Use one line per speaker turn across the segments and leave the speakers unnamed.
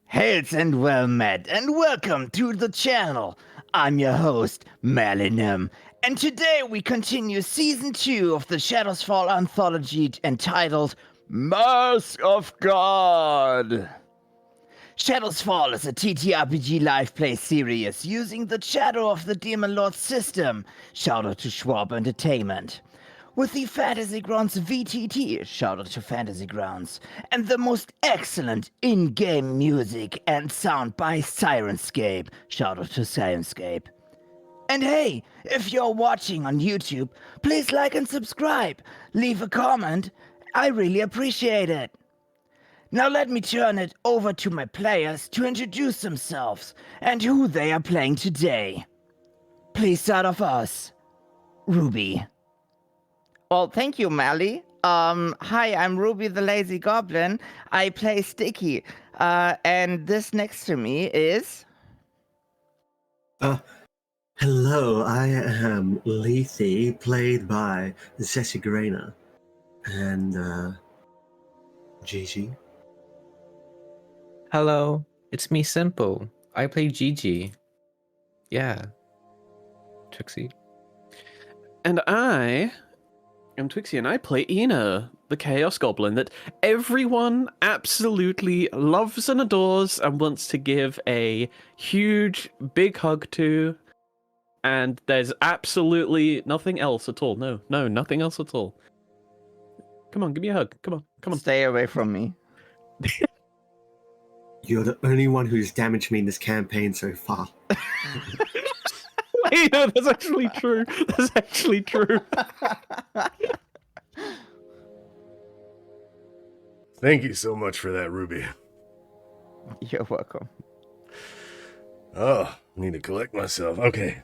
Hails and well met, and welcome to the channel. I'm your host, Malinum, and today we continue Season 2 of the Shadows Fall anthology entitled Mask of God. Shadows Fall is a TTRPG live play series using the Shadow of the Demon Lord system, shout out to Schwab Entertainment. With the Fantasy Grounds VTT, shout out to Fantasy Grounds, and the most excellent in-game music and sound by Syrinscape, shout out to Syrinscape. And hey, if you're watching on YouTube, please like and subscribe, leave a comment, I really appreciate it. Now let me turn it over to my players to introduce themselves and who they are playing today. Please start off us, Ruby.
Well, thank you, Mally. Hi, I'm Ruby the Lazy Goblin. I play Sticky. And this next to me is...
Hello, I am Lethe, played by Zessigrena. And, GiGi.
Hello, it's me, Simple. I play GiGi. Yeah. Trixie.
And I am Twixie, and I play Eena, the Chaos Goblin that everyone absolutely loves and adores and wants to give a huge, big hug to. And there's absolutely nothing else at all. No, nothing else at all. Come on, give me a hug. Come on.
Stay away from me.
You're the only one who's damaged me in this campaign so far.
Wait, no, that's actually true. That's actually true.
Thank you so much for that, Ruby.
You're welcome.
Oh, need to collect myself. Okay.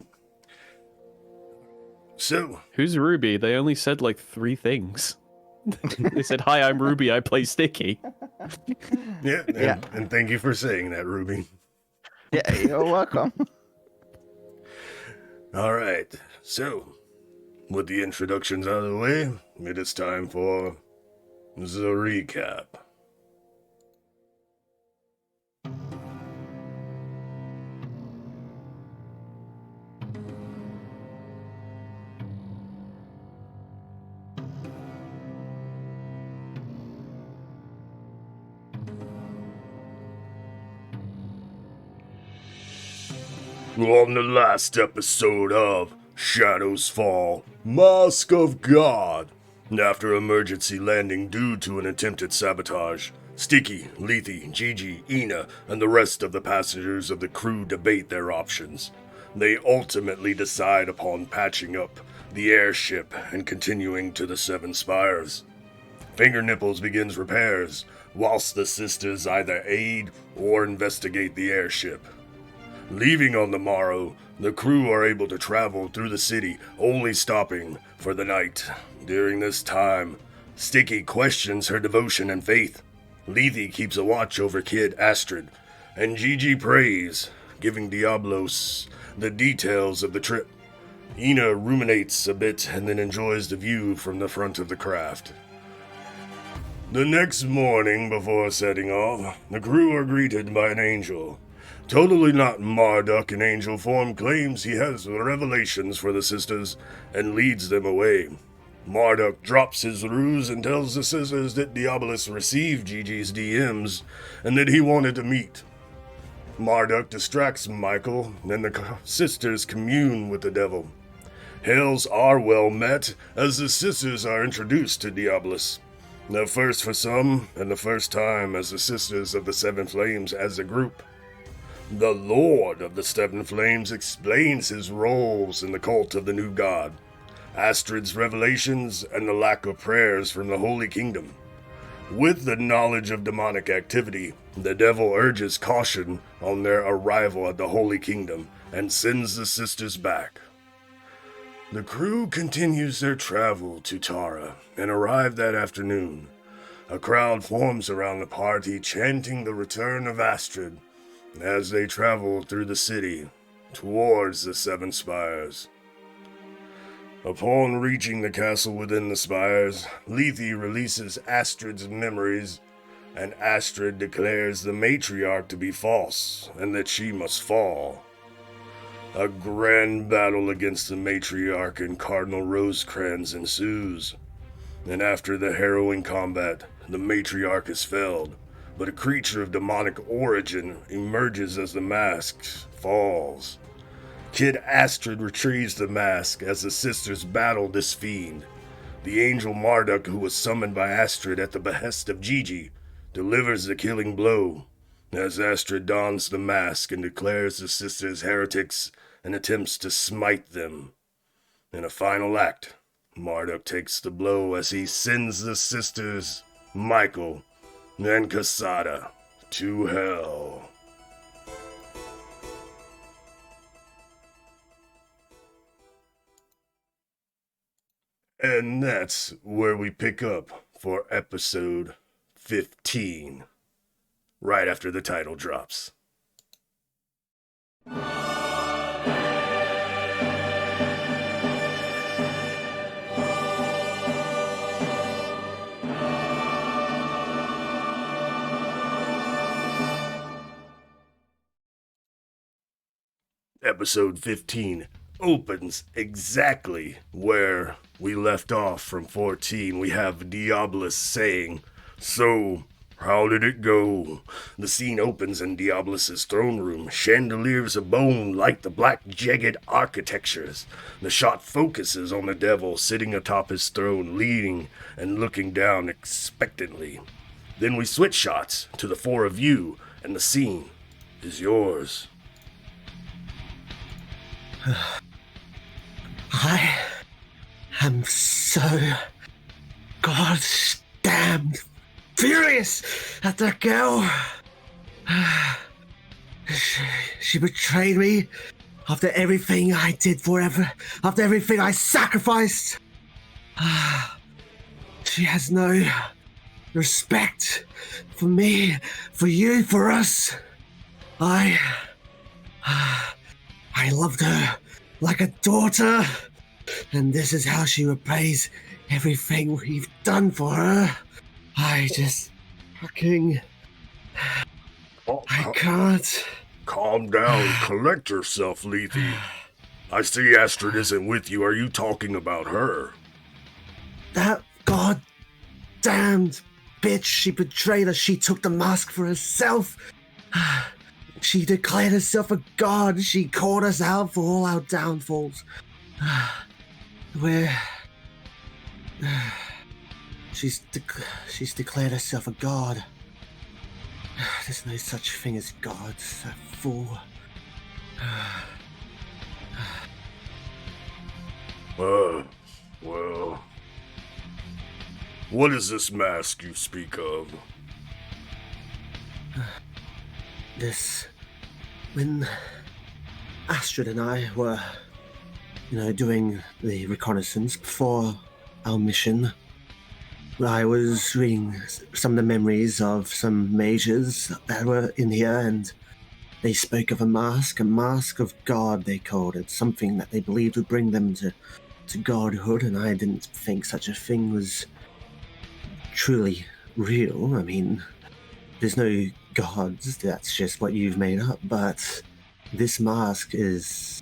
So,
Who's Ruby? They only said like 3 things. They said, "Hi, I'm Ruby. I play Sticky."
yeah, and thank you for saying that, Ruby.
Yeah, you're welcome.
All right. So, with the introductions out of the way, it is time for the recap. On the last episode of Shadows Fall, Mask of God, after emergency landing due to an attempted sabotage, Sticky, Lethe, GiGi, Eena, and the rest of the passengers of the crew debate their options. They ultimately decide upon patching up the airship and continuing to the Seven Spires. Fingernipples begins repairs, whilst the sisters either aid or investigate the airship. Leaving on the morrow, the crew are able to travel through the city, only stopping for the night. During this time, Sticky questions her devotion and faith. Lethe keeps a watch over Kid Astrid, and GiGi prays, giving Diabolus the details of the trip. Eena ruminates a bit and then enjoys the view from the front of the craft. The next morning, before setting off, the crew are greeted by an angel. Totally not Marduk in angel form, claims he has revelations for the sisters and leads them away. Marduk drops his ruse and tells the sisters that Diabolus received GiGi's DMs and that he wanted to meet. Marduk distracts Michael and the sisters commune with the devil. Hails are well met as the sisters are introduced to Diabolus. The first for some and the first time as the Sisters of the Seven Flames as a group. The Lord of the Seven Flames explains his roles in the cult of the new god, Astrid's revelations, and the lack of prayers from the Holy Kingdom. With the knowledge of demonic activity, the devil urges caution on their arrival at the Holy Kingdom and sends the sisters back. The crew continues their travel to Tara and arrive that afternoon. A crowd forms around the party chanting the return of Astrid as they travel through the city towards the Seven Spires. Upon reaching the castle within the spires, Lethe releases Astrid's memories and Astrid declares the matriarch to be false and that she must fall. A grand battle against the matriarch and Cardinal Rosecrans ensues, and after the harrowing combat, the matriarch is felled, but a creature of demonic origin emerges as the mask falls. Kid Astrid retrieves the mask as the sisters battle this fiend. The angel Marduk, who was summoned by Astrid at the behest of GiGi, delivers the killing blow as Astrid dons the mask and declares the sisters heretics and attempts to smite them. In a final act, Marduk takes the blow as he sends the sisters, Michael and Casada, to hell. And that's where we pick up for episode 15, right after the title drops. Episode 15 opens exactly where we left off from 14. We have Diabolus saying, "So, how did it go?" The scene opens in Diabolus' throne room. Chandeliers of bone light the black jagged architectures. The shot focuses on the devil sitting atop his throne, leaning and looking down expectantly. Then we switch shots to the four of you, and the scene is yours.
I am so goddamn furious at that girl. She betrayed me after everything I did forever, after everything I sacrificed. She has no respect for me, for you, for us. I loved her like a daughter, and this is how she repays everything we've done for her. I just fucking... I can't.
Calm down, collect yourself, Lethe. I see Astrid isn't with you. Are you talking about her?
That goddamned bitch, she betrayed us. She took the mask for herself. She declared herself a god. She called us out for all our downfalls. She's declared herself a god. There's no such thing as gods, that fool.
Well... What is this mask you speak of?
When Astrid and I were, doing the reconnaissance before our mission, I was reading some of the memories of some mages that were in here, and they spoke of a mask of God, they called it, something that they believed would bring them to godhood, and I didn't think such a thing was truly real. I mean, there's no gods, that's just what you've made up, but this mask is...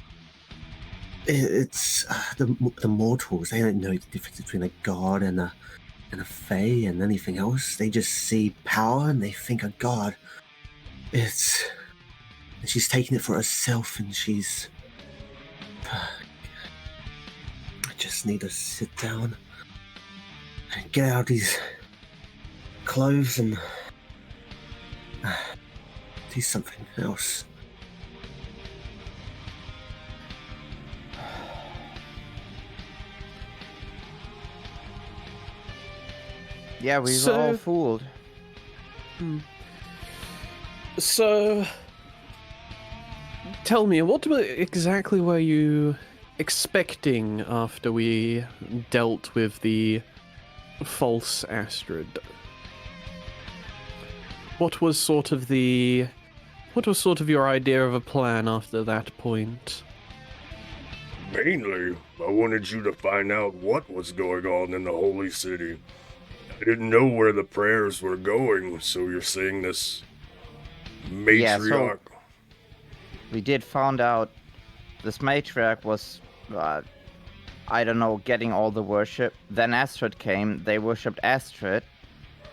It's the mortals, they don't know the difference between a god and a fae and anything else. They just see power and they think a god. She's taking it for herself, and she's... I just need to sit down and get out these clothes and do something else.
Yeah, we were all fooled.
So, tell me, what exactly were you expecting after we dealt with the false Astrid? What was sort of your idea of a plan after that point?
Mainly, I wanted you to find out what was going on in the Holy City. I didn't know where the prayers were going, so you're saying this matriarch?
We did found out this matriarch was, I don't know, getting all the worship. Then Astrid came, they worshipped Astrid,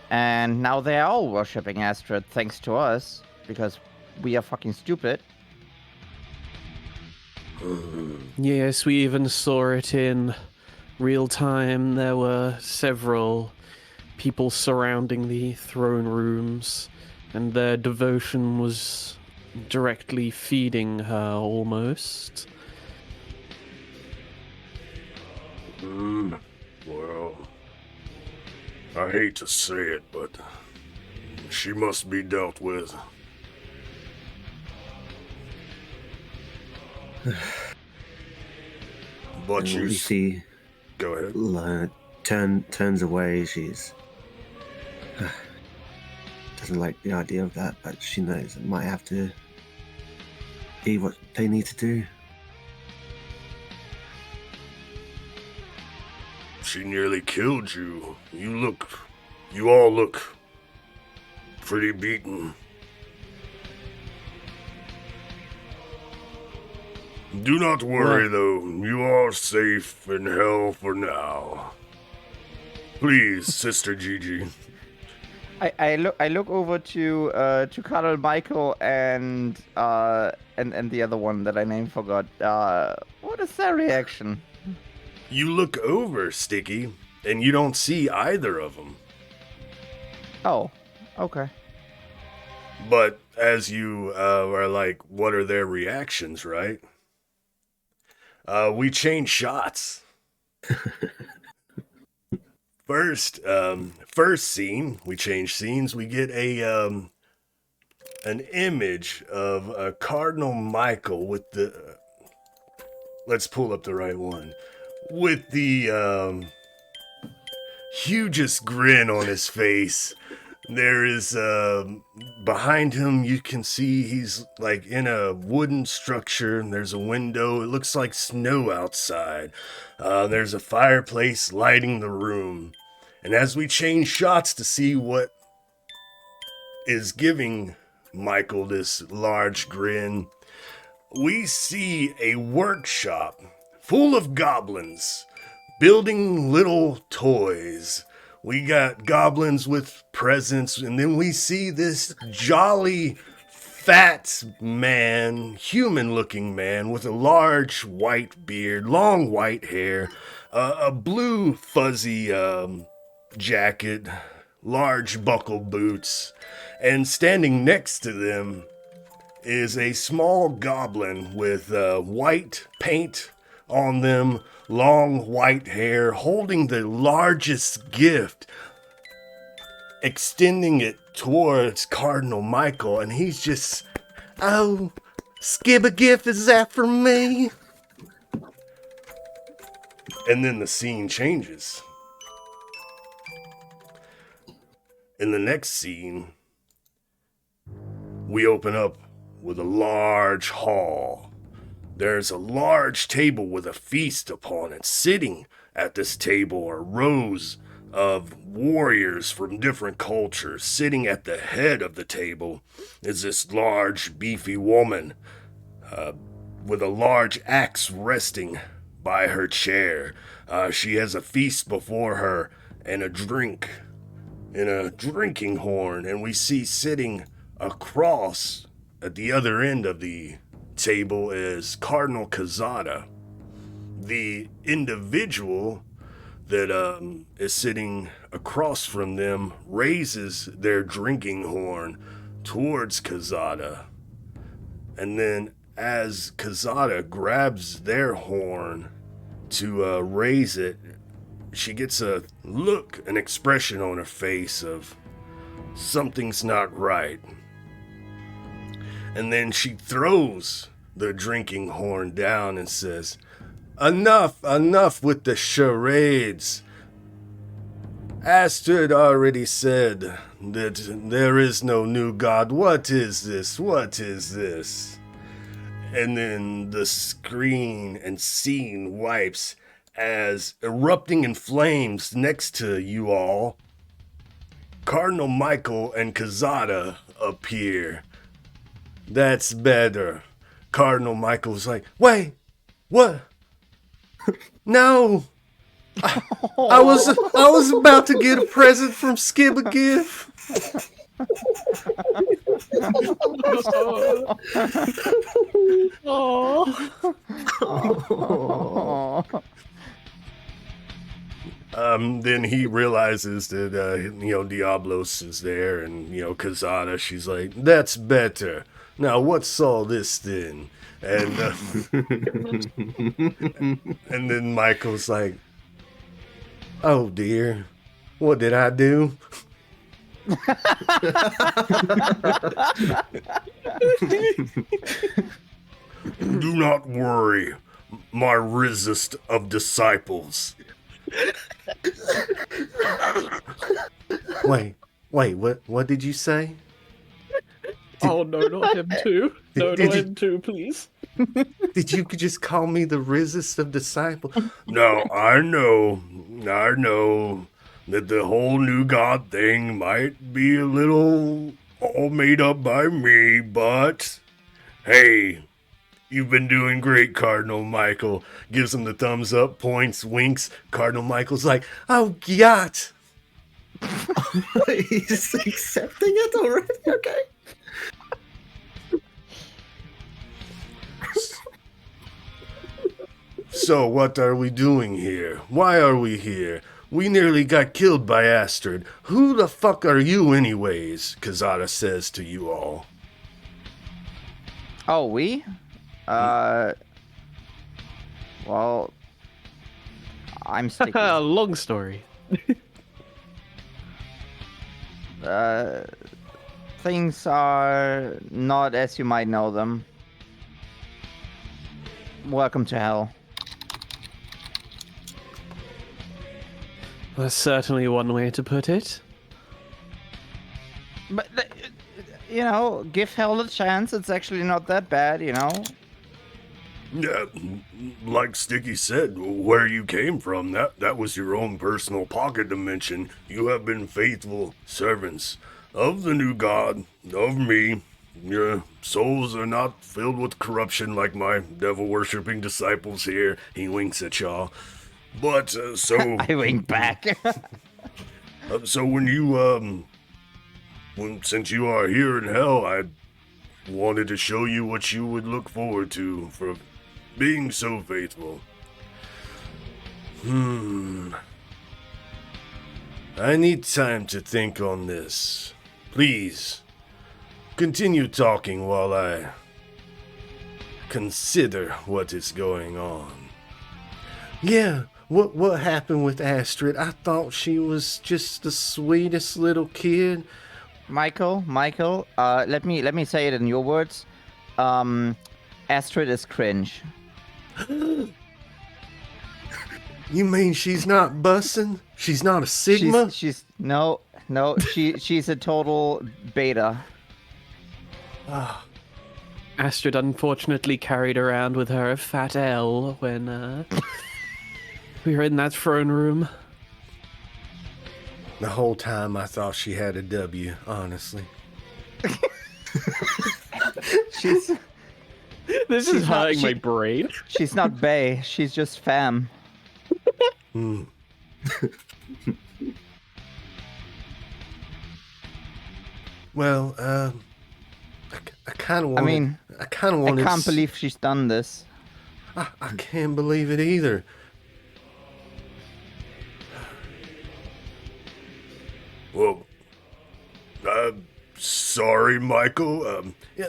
and now they are all worshipping Astrid thanks to us, because we are fucking stupid.
Yes, we even saw it in real time. There were several people surrounding the throne rooms, and their devotion was directly feeding her almost.
Well, I hate to say it, but she must be dealt with. But
And you see,
go ahead.
turns away. She's doesn't like the idea of that, but she knows it might have to be what they need to do.
She nearly killed you. You all look pretty beaten. Do not worry, though. You are safe in hell for now. Please, Sister GiGi.
I look over to Colonel Michael and the other one that I name forgot. What is their reaction?
You look over, Sticky, and you don't see either of them.
Oh, okay.
But as you are like, what are their reactions, right? We change shots. First scene, we change scenes. We get an image of Cardinal Michael with the. Let's pull up the right one. With the hugest grin on his face. There is, behind him, you can see he's like in a wooden structure, and there's a window. It looks like snow outside. There's a fireplace lighting the room. And as we change shots to see what is giving Michael this large grin, we see a workshop full of goblins building little toys. We got goblins with presents, and then we see this jolly, fat man, human-looking man with a large white beard, long white hair, a blue fuzzy jacket, large buckle boots, and standing next to them is a small goblin with white paint on them, long white hair, holding the largest gift, extending it towards Cardinal Michael, and he's just, oh, skib a gift, is that for me? And then the scene changes. In the next scene, we open up with a large hall. There's a large table with a feast upon it. Sitting at this table are rows of warriors from different cultures. Sitting at the head of the table is this large, beefy woman with a large axe resting by her chair. She has a feast before her and a drink in a drinking horn. And we see sitting across at the other end of the table is Cardinal Kazada. The individual that is sitting across from them raises their drinking horn towards Kazada. And then as Kazada grabs their horn to raise it, she gets a look, an expression on her face of something's not right. And then she throws the drinking horn down and says, enough with the charades. Astrid already said that there is no new god. What is this? What is this? And then the screen and scene wipes as erupting in flames next to you all Cardinal Michael and Kazada appear. That's better. Cardinal Michael's like, wait, what? No. I was about to get a present from Skibbergiff. Then he realizes that Diabolus is there, and Kazada. She's like, "That's better. Now, what's all this then?" And and then Michael's like, "Oh dear, what did I do?" Do not worry, my resist of disciples. Wait, what did you say?
Oh no, not him too. No,
Did
not
you-
him too, please.
Did you just call me the resist of disciple? No, I know that the whole new god thing might be a little all made up by me, but hey, you've been doing great, Cardinal Michael. Gives him the thumbs up, points, winks. Cardinal Michael's like, oh, yacht.
He's accepting it already. Okay.
So what are we doing here? Why are we here? We nearly got killed by Astrid. Who the fuck are you anyways? Kazada says to you all.
Oh, we? Well, I'm sticky.
Long story.
Things are not as you might know them. Welcome to hell.
That's certainly one way to put it.
But, give hell a chance. It's actually not that bad,
Yeah, like Sticky said, where you came from, that was your own personal pocket dimension. You have been faithful servants of the new god, of me. Your souls are not filled with corruption like my devil-worshipping disciples here. He winks at y'all. But, so...
I wink back.
So when you, since you are here in hell, I wanted to show you what you would look forward to for being so faithful. I need time to think on this. Please, continue talking while I consider what is going on. Yeah, what happened with Astrid? I thought she was just the sweetest little kid.
Michael, let me say it in your words. Astrid is cringe.
You mean she's not bussin'? She's not a Sigma?
She's she's a total beta.
Astrid unfortunately carried around with her a fat L when we were in that throne room.
The whole time I thought she had a W, honestly.
She's
This is
not-
hurting my brain.
she's not bae, she's just fam.
Well, I kind of want. I kind of
I
want.
can't believe she's done this.
I can't believe it either. Well, sorry, Michael. Yeah,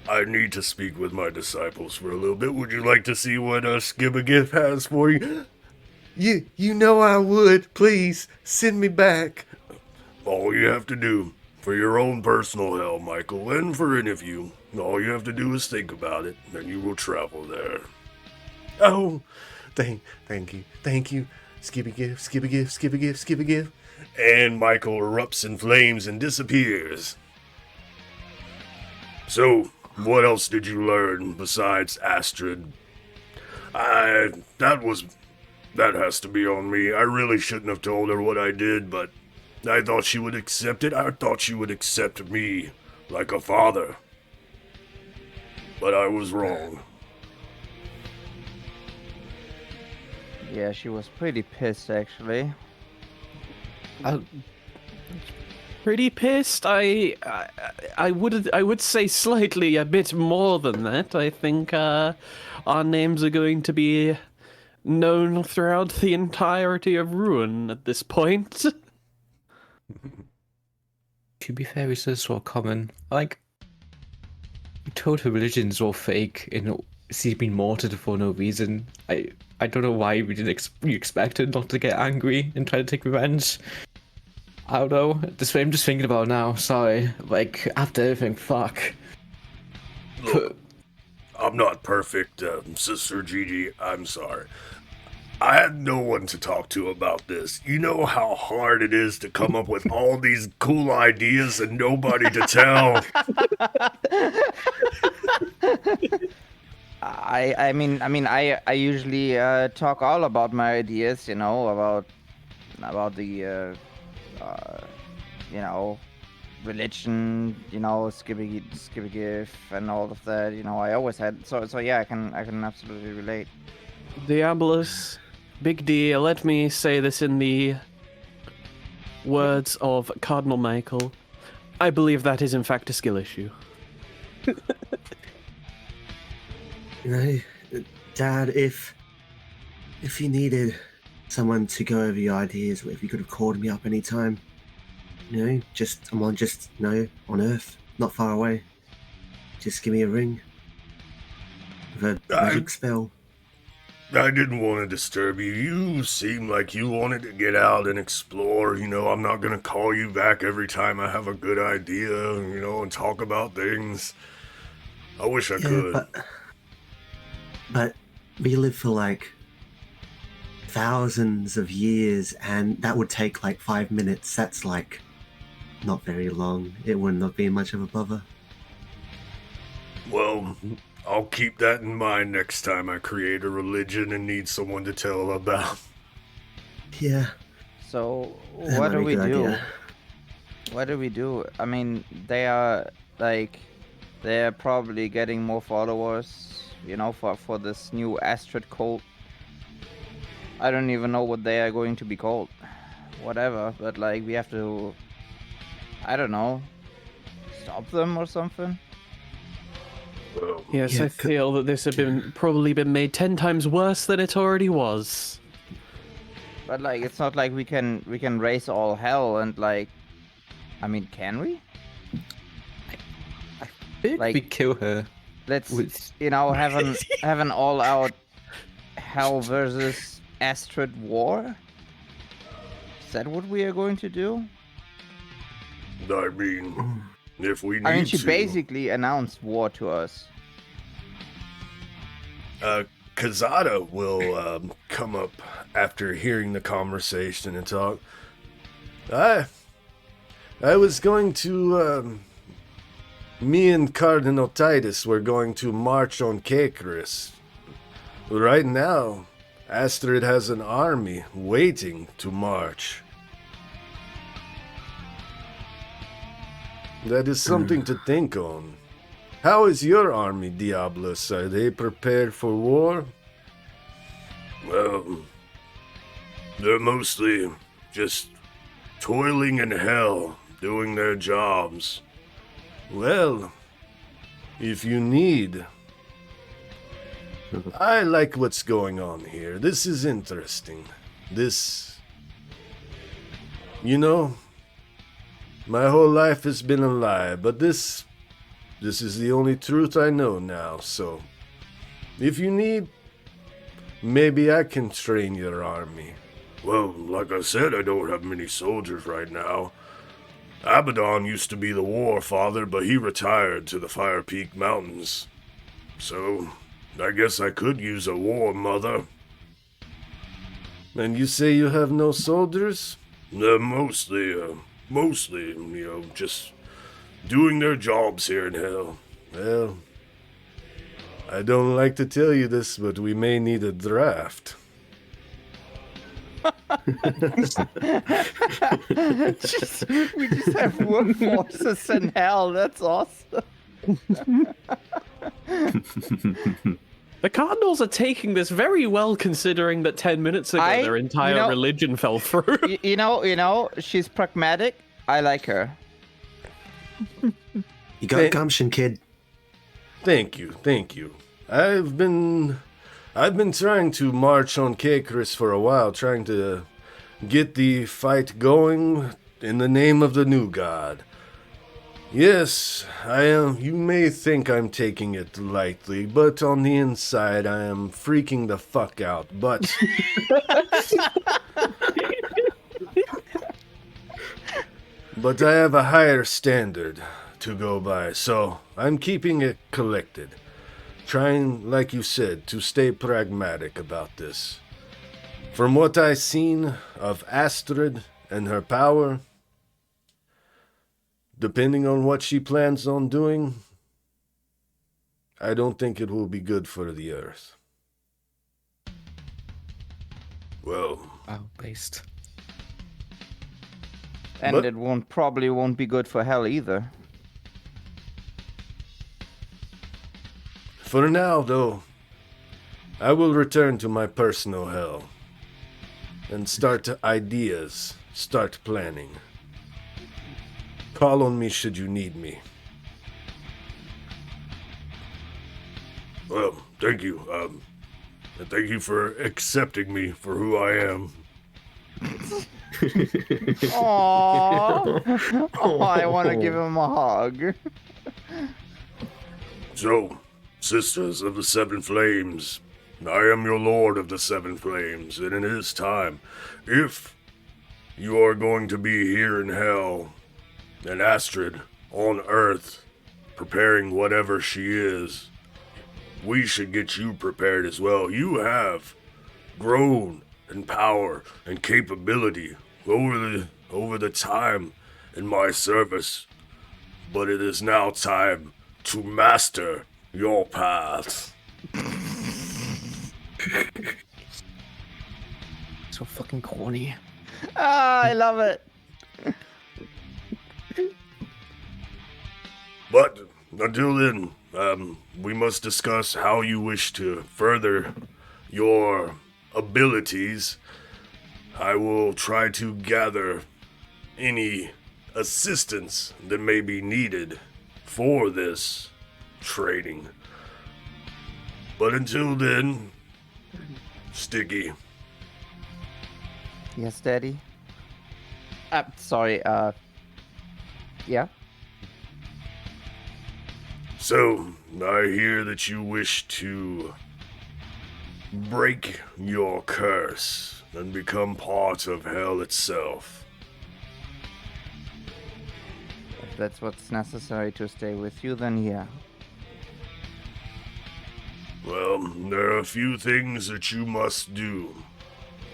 I need to speak with my disciples for a little bit. Would you like to see what Skibbergiff has for you? You know I would. Please, send me back. All you have to do, for your own personal hell, Michael, and for any of you, all you have to do is think about it, and you will travel there. Oh, thank you. Skibbergiff. And Michael erupts in flames and disappears. So, what else did you learn besides Astrid? That has to be on me. I really shouldn't have told her what I did, but I thought she would accept it. I thought she would accept me like a father. But I was wrong.
Yeah, she was pretty pissed actually.
Pretty pissed. I would say slightly a bit more than that. I think our names are going to be known throughout the entirety of Ruin at this point.
To be fair, it's just so common. Like, total religion's all fake and seeming martyred for no reason. I don't know why we didn't you expected not to get angry and try to take revenge. I don't know. That's what I'm just thinking about now. Sorry. Like, after everything, fuck.
Look, I'm not perfect, Sister GiGi. I'm sorry. I had no one to talk to about this. You know how hard it is to come up with all these cool ideas and nobody to tell.
I mean, I usually talk all about my ideas, you know, about the, you know, religion, you know, skibby gif and all of that. You know, I always had. So yeah, I can absolutely relate.
Diabolus, big D, let me say this in the words of Cardinal Michael. I believe that is in fact a skill issue.
You know, Dad, if you needed someone to go over your ideas, if you could have called me up anytime, you know, I'm on Earth, not far away. Just give me a ring with a magic spell.
I didn't want to disturb you. You seem like you wanted to get out and explore. You know, I'm not going to call you back every time I have a good idea, you know, and talk about things. I wish I could.
But we live for like thousands of years, and that would take like 5 minutes. That's like not very long. It wouldn't have been much of a bother.
Well, I'll keep that in mind next time I create a religion and need someone to tell about.
Yeah.
So
That
what
might
do
be
we
a good
do?
idea.
What do we do? I mean, they're probably getting more followers, you know, for this new Astrid cult. I don't even know what they are going to be called. Whatever, but like we have to, I don't know, stop them or something.
Well,
Yes,
Yeah,
I feel that this had probably been made 10 times worse than it already was.
But like, it's not like we can raise all hell and like, I mean, can we?
Like, we kill her.
Let's
With-
you know have an all out hell versus Astrid war. Is that what we are going to do?
I mean, if we need
I mean, she
to.
basically announced war to us.
Kazada will come up after hearing the conversation and talk. I was going to, me and Cardinal Titus were going to march on Cacarus. Right now, Astrid has an army waiting to march. That is something to think on. How is your army, Diabolus? Are they prepared for war? Well, they're mostly just toiling in hell, doing their jobs. Well, if you need... I like what's going on here. This is interesting. This... You know, my whole life has been a lie, but this is the only truth I know now, so... If you need, maybe I can train your army. Well, like I said, I don't have many soldiers right now. Abaddon used to be the war father, but he retired to the Fire Peak Mountains. So, I guess I could use a war mother. And you say you have no soldiers? They're mostly, you know, just doing their jobs here in hell. Well, I don't like to tell you this, but we may need a draft.
We just have workforces in hell. That's awesome.
The Cardinals are taking this very well, considering that 10 minutes ago their entire religion fell through.
You know, she's pragmatic. I like her.
You got gumption, kid.
Thank you. I've been trying to march on Cakerus for a while, trying to get the fight going in the name of the new god. Yes, I am. You may think I'm taking it lightly, but on the inside I am freaking the fuck out. But but I have a higher standard to go by, so I'm keeping it collected. Trying, like you said, to stay pragmatic about this. From what I've seen of Astrid and her power, depending on what she plans on doing, I don't think it will be good for the Earth. Well...
based.
And
But-
it probably won't be good for hell either.
For now, though, I will return to my personal hell and start planning. Call on me should you need me. Well, thank you. And thank you for accepting me for who I am.
Aww. Oh, I want to give him a hug.
So, Sisters of the Seven Flames, I am your Lord of the Seven Flames, and it is time. If you are going to be here in Hell, and Astrid on Earth, preparing whatever she is, we should get you prepared as well. You have grown in power and capability over the time in my service, but it is now time to master your paths.
So fucking corny.
Ah, I love it.
But until then, we must discuss how you wish to further your abilities. I will try to gather any assistance that may be needed for this training. But until then, Sticky.
Yes, Daddy. Sorry. Yeah.
So, I hear that you wish to break your curse and become part of hell itself.
If that's what's necessary to stay with you, then yeah.
Well, there are a few things that you must do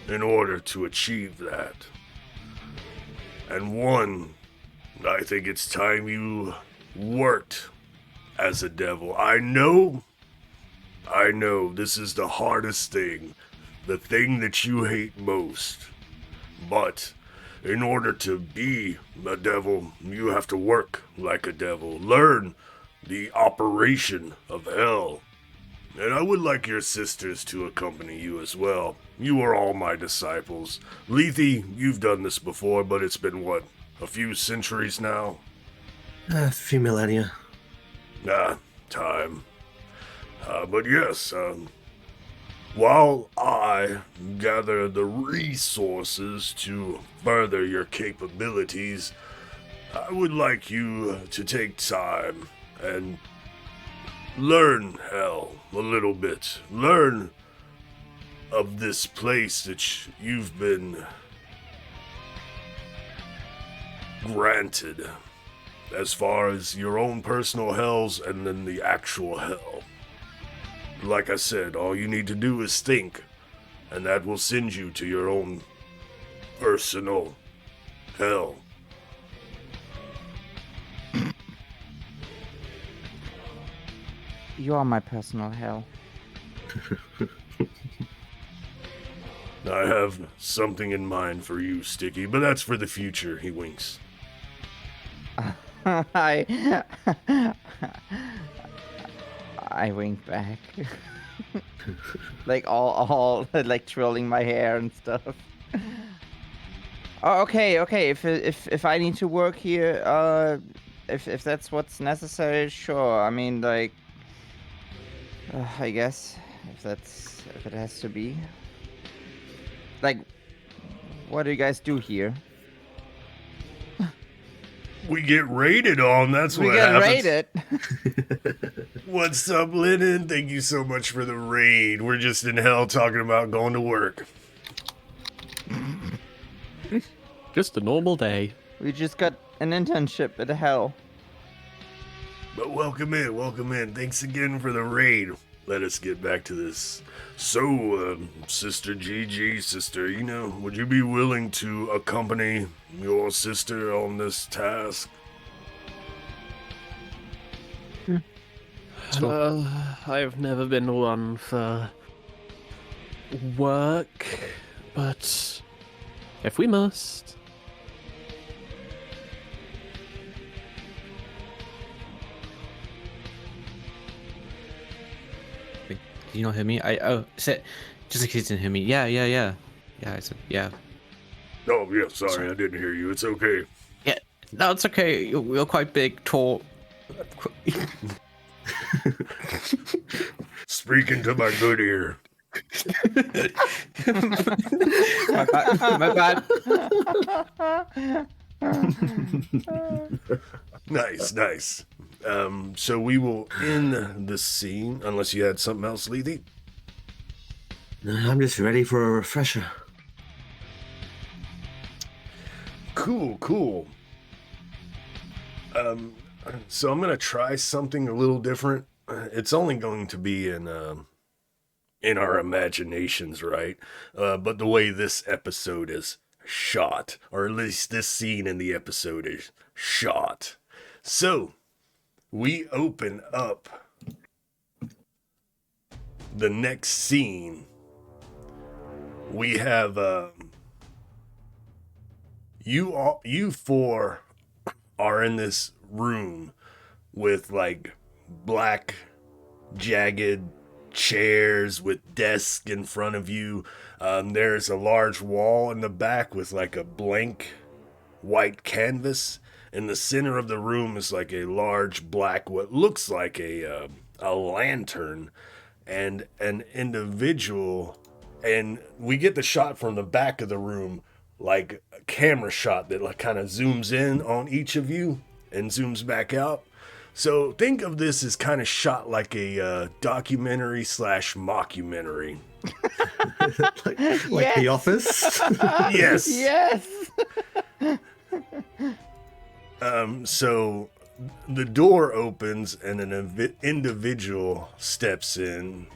in order to achieve that. And one, I think it's time you worked as a devil. I know this is the hardest thing, the thing that you hate most. But in order to be a devil, you have to work like a devil, learn the operation of hell. And I would like your sisters to accompany you as well. You are all my disciples. Lethe, you've done this before, but it's been, what, a few centuries now?
A few millennia.
Time. But yes, while I gather the resources to further your capabilities, I would like you to take time and learn hell a little bit. Learn of this place that you've been granted, as far as your own personal hells and then the actual hell. Like I said, all you need to do is think, and that will send you to your own personal hell.
You are my personal hell.
I have something in mind for you, Sticky, but that's for the future, he winks.
I wink back. Like all like twirling my hair and stuff. Oh, okay. If I need to work here, if that's what's necessary, sure. I mean, like, I guess if it has to be. Like, what do you guys do here?
We get raided on, that's
We
what
get
happens.
raided.
What's up, Lennon? Thank you so much for the raid. We're just in hell talking about going to work.
Just a normal day.
We just got an internship at hell.
But welcome in. Thanks again for the raid. Let us get back to this. So, Sister GiGi, Sister Eena, would you be willing to accompany your sister on this task?
I've never been one for work, but if we must.
Wait, did you not hear me? Just in case you didn't hear me. Yeah. Yeah, I said, yeah.
Oh, yeah, sorry, I didn't hear you. It's okay.
Yeah, no, it's okay. You're quite big, tall.
Speaking to my good ear.
My bad.
Nice. So we will end the scene, unless you had something else, Lethe.
No, I'm just ready for a refresher.
Cool. So I'm gonna try something a little different. It's only going to be in our imaginations, right? But the way this episode is shot, or at least this scene in the episode is shot. So we open up the next scene. We have you four are in this room with like black jagged chairs with desks in front of you. There's a large wall in the back with like a blank white canvas. In the center of the room is like a large black, what looks like a lantern, and an individual. And we get the shot from the back of the room, like a camera shot that like kind of zooms in on each of you and zooms back out. So think of this as kind of shot like a documentary / mockumentary.
like The Office.
Yes.
Yes.
So the door opens and an individual steps in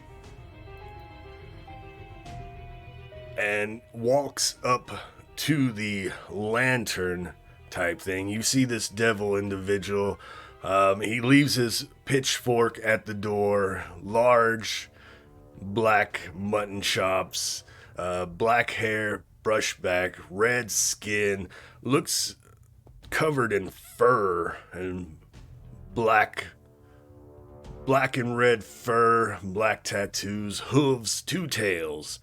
and walks up to the lantern type thing. You see this devil individual. He leaves his pitchfork at the door, large black mutton chops, black hair, brushed back, red skin, looks covered in fur and black and red fur, black tattoos, hooves, two tails,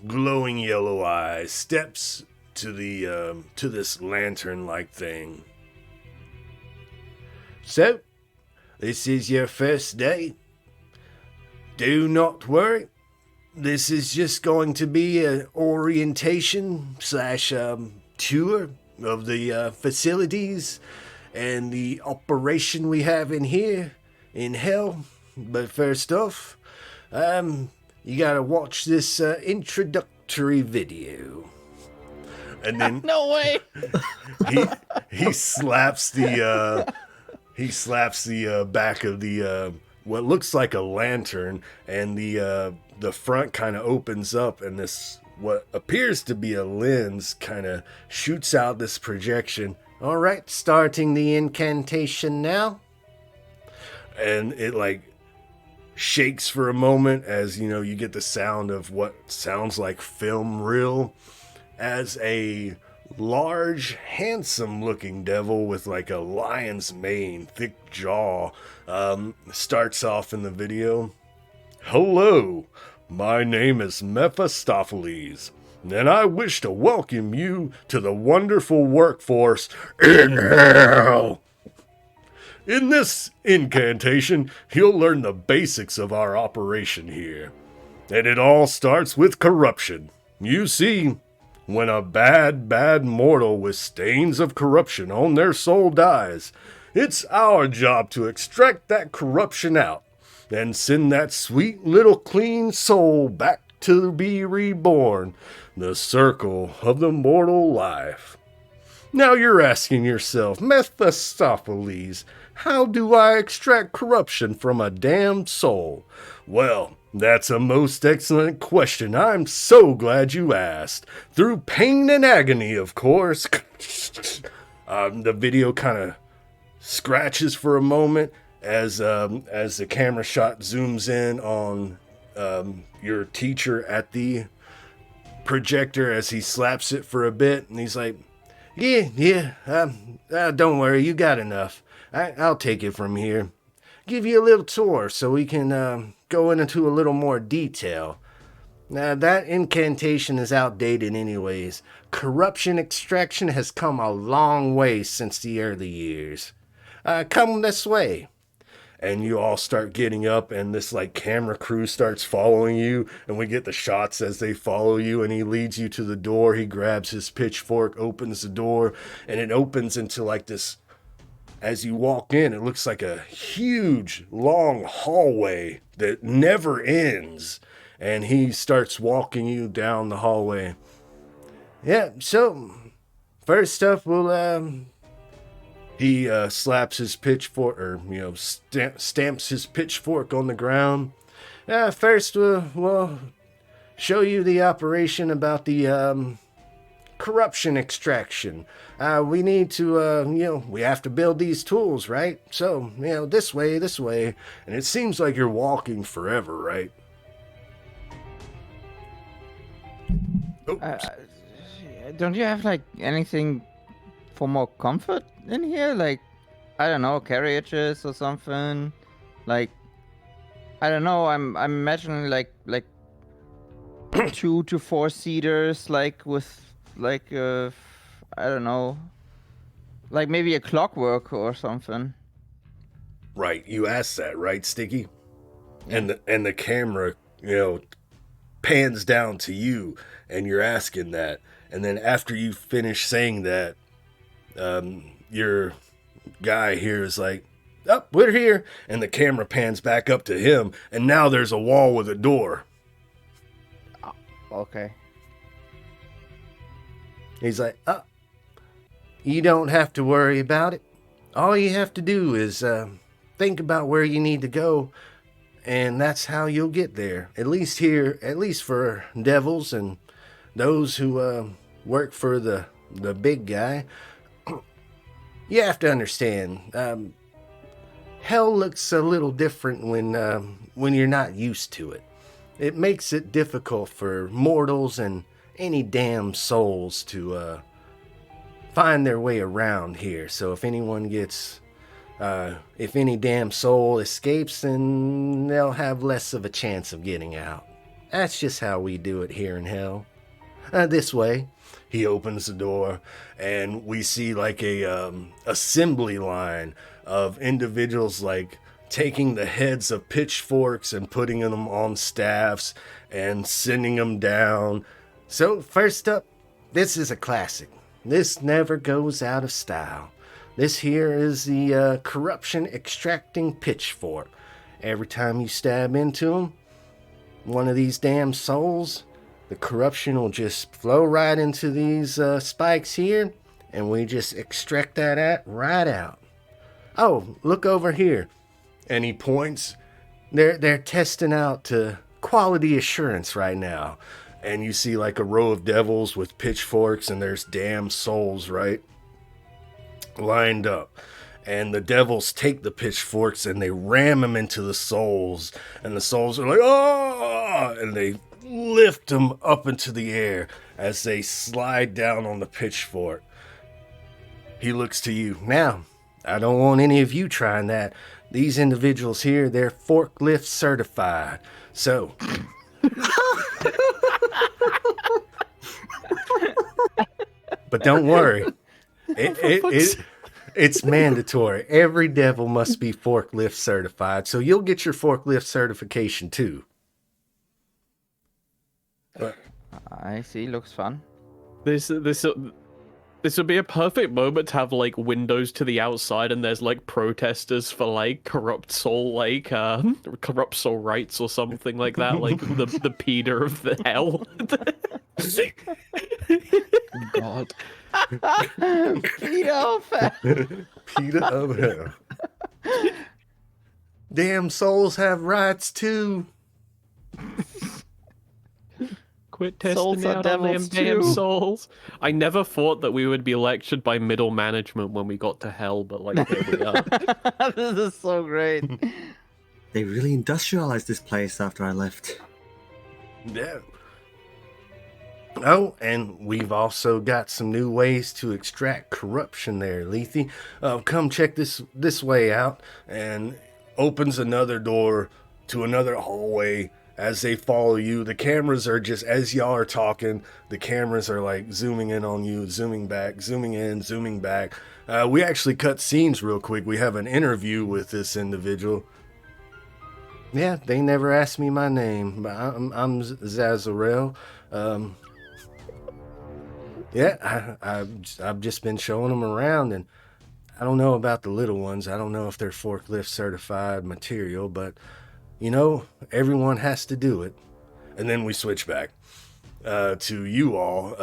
glowing yellow eyes, steps to this lantern-like thing. So, this is your first day. Do not worry. This is just going to be an orientation / tour of the facilities and the operation we have in here in hell. But first off, you gotta watch this introductory video. And then
No way.
he slaps the back of the what looks like a lantern, and the front kind of opens up, and this what appears to be a lens kind of shoots out this projection. All right, starting the incantation now. And it like shakes for a moment as, you get the sound of what sounds like film reel as a large, handsome-looking devil with like a lion's mane, thick jaw, starts off in the video. Hello, my name is Mephistopheles, and I wish to welcome you to the wonderful workforce in hell. In this incantation, you'll learn the basics of our operation here. And it all starts with corruption. You see, when a bad mortal with stains of corruption on their soul dies, it's our job to extract that corruption out and send that sweet little clean soul back to be reborn, the circle of the mortal life. Now you're asking yourself, Mephistopheles, how do I extract corruption from a damned soul? Well, that's a most excellent question. I'm so glad you asked. Through pain and agony, of course. The video kind of scratches for a moment as the camera shot zooms in on your teacher at the projector as he slaps it for a bit, and he's like, don't worry, you got enough. I'll take it from here. Give you a little tour so we can go into a little more detail. Now, that incantation is outdated anyways. Corruption extraction has come a long way since the early years. Come this way. And you all start getting up, and this like camera crew starts following you, and we get the shots as they follow you, and he leads you to the door. He grabs his pitchfork, opens the door, and it opens into like this. As you walk in, it looks like a huge, long hallway that never ends. And he starts walking you down the hallway. Yeah, so, first up, he slaps his pitchfork, or, stamps his pitchfork on the ground. First, we'll show you the operation about the, corruption extraction. We need to, we have to build these tools, right? So, this way. And it seems like you're walking forever, right? Oh.
Don't you have like anything for more comfort in here? Like, I don't know, carriages or something? Like, I don't know, I'm imagining like 2 to 4 seaters, like with like I don't know, like maybe a clockwork or something.
Right, you asked that, right, Sticky? Yeah. And the camera, pans down to you, and you're asking that. And then after you finish saying that, your guy here is like, "Oh, we're here," and the camera pans back up to him, and now there's a wall with a door.
Okay.
He's like, "Oh, you don't have to worry about it. All you have to do is think about where you need to go, and that's how you'll get there. At least for devils and those who work for the big guy. You have to understand, hell looks a little different when you're not used to it. It makes it difficult for mortals and any damn souls to find their way around here. So if anyone gets, if any damn soul escapes, then they'll have less of a chance of getting out. That's just how we do it here in hell. This way."
He opens the door, and we see like a assembly line of individuals like taking the heads of pitchforks and putting them on staffs and sending them down.
So first up, this is a classic. This never goes out of style. This here is the corruption extracting pitchfork. Every time you stab into them, one of these damn souls, the corruption will just flow right into these spikes here, and we just extract that right out. Oh, look over here.
And he points.
They're testing out quality assurance right now.
And you see like a row of devils with pitchforks, and there's damn souls, right? Lined up. and the devils take the pitchforks and they ram them into the souls, and the souls are like, oh, and they lift them up into the air as they slide down on the pitchfork. He looks to you. Now, I don't want any of you trying that. These individuals here, they're forklift certified. So, but don't worry. It's mandatory. Every devil must be forklift certified, so you'll get your forklift certification too.
I see. Looks fun.
This would be a perfect moment to have like windows to the outside, and there's like protesters for like corrupt soul rights or something like that, like the Peter of the hell.
God.
Peter of hell.
Peter of hell. Damn souls have rights too.
Quit testing
Souls are
out on them
devils
damn
too.
souls. I never thought that we would be lectured by middle management when we got to hell, but like there we are.
This is so great.
They really industrialized this place after I left.
Yeah. Oh, and we've also got some new ways to extract corruption there, Lethe. Come check this way out, and opens another door to another hallway. As they follow you, the cameras are just, as y'all are talking, the cameras are like zooming in on you, zooming back, zooming in, zooming back. We actually cut scenes real quick. We have an interview with this individual. Yeah, they never asked me my name, but I'm Zazarel. Yeah, I've just been showing them around, and I don't know about the little ones. I don't know if they're forklift certified material, but you know, everyone has to do it. And then we switch back to you all.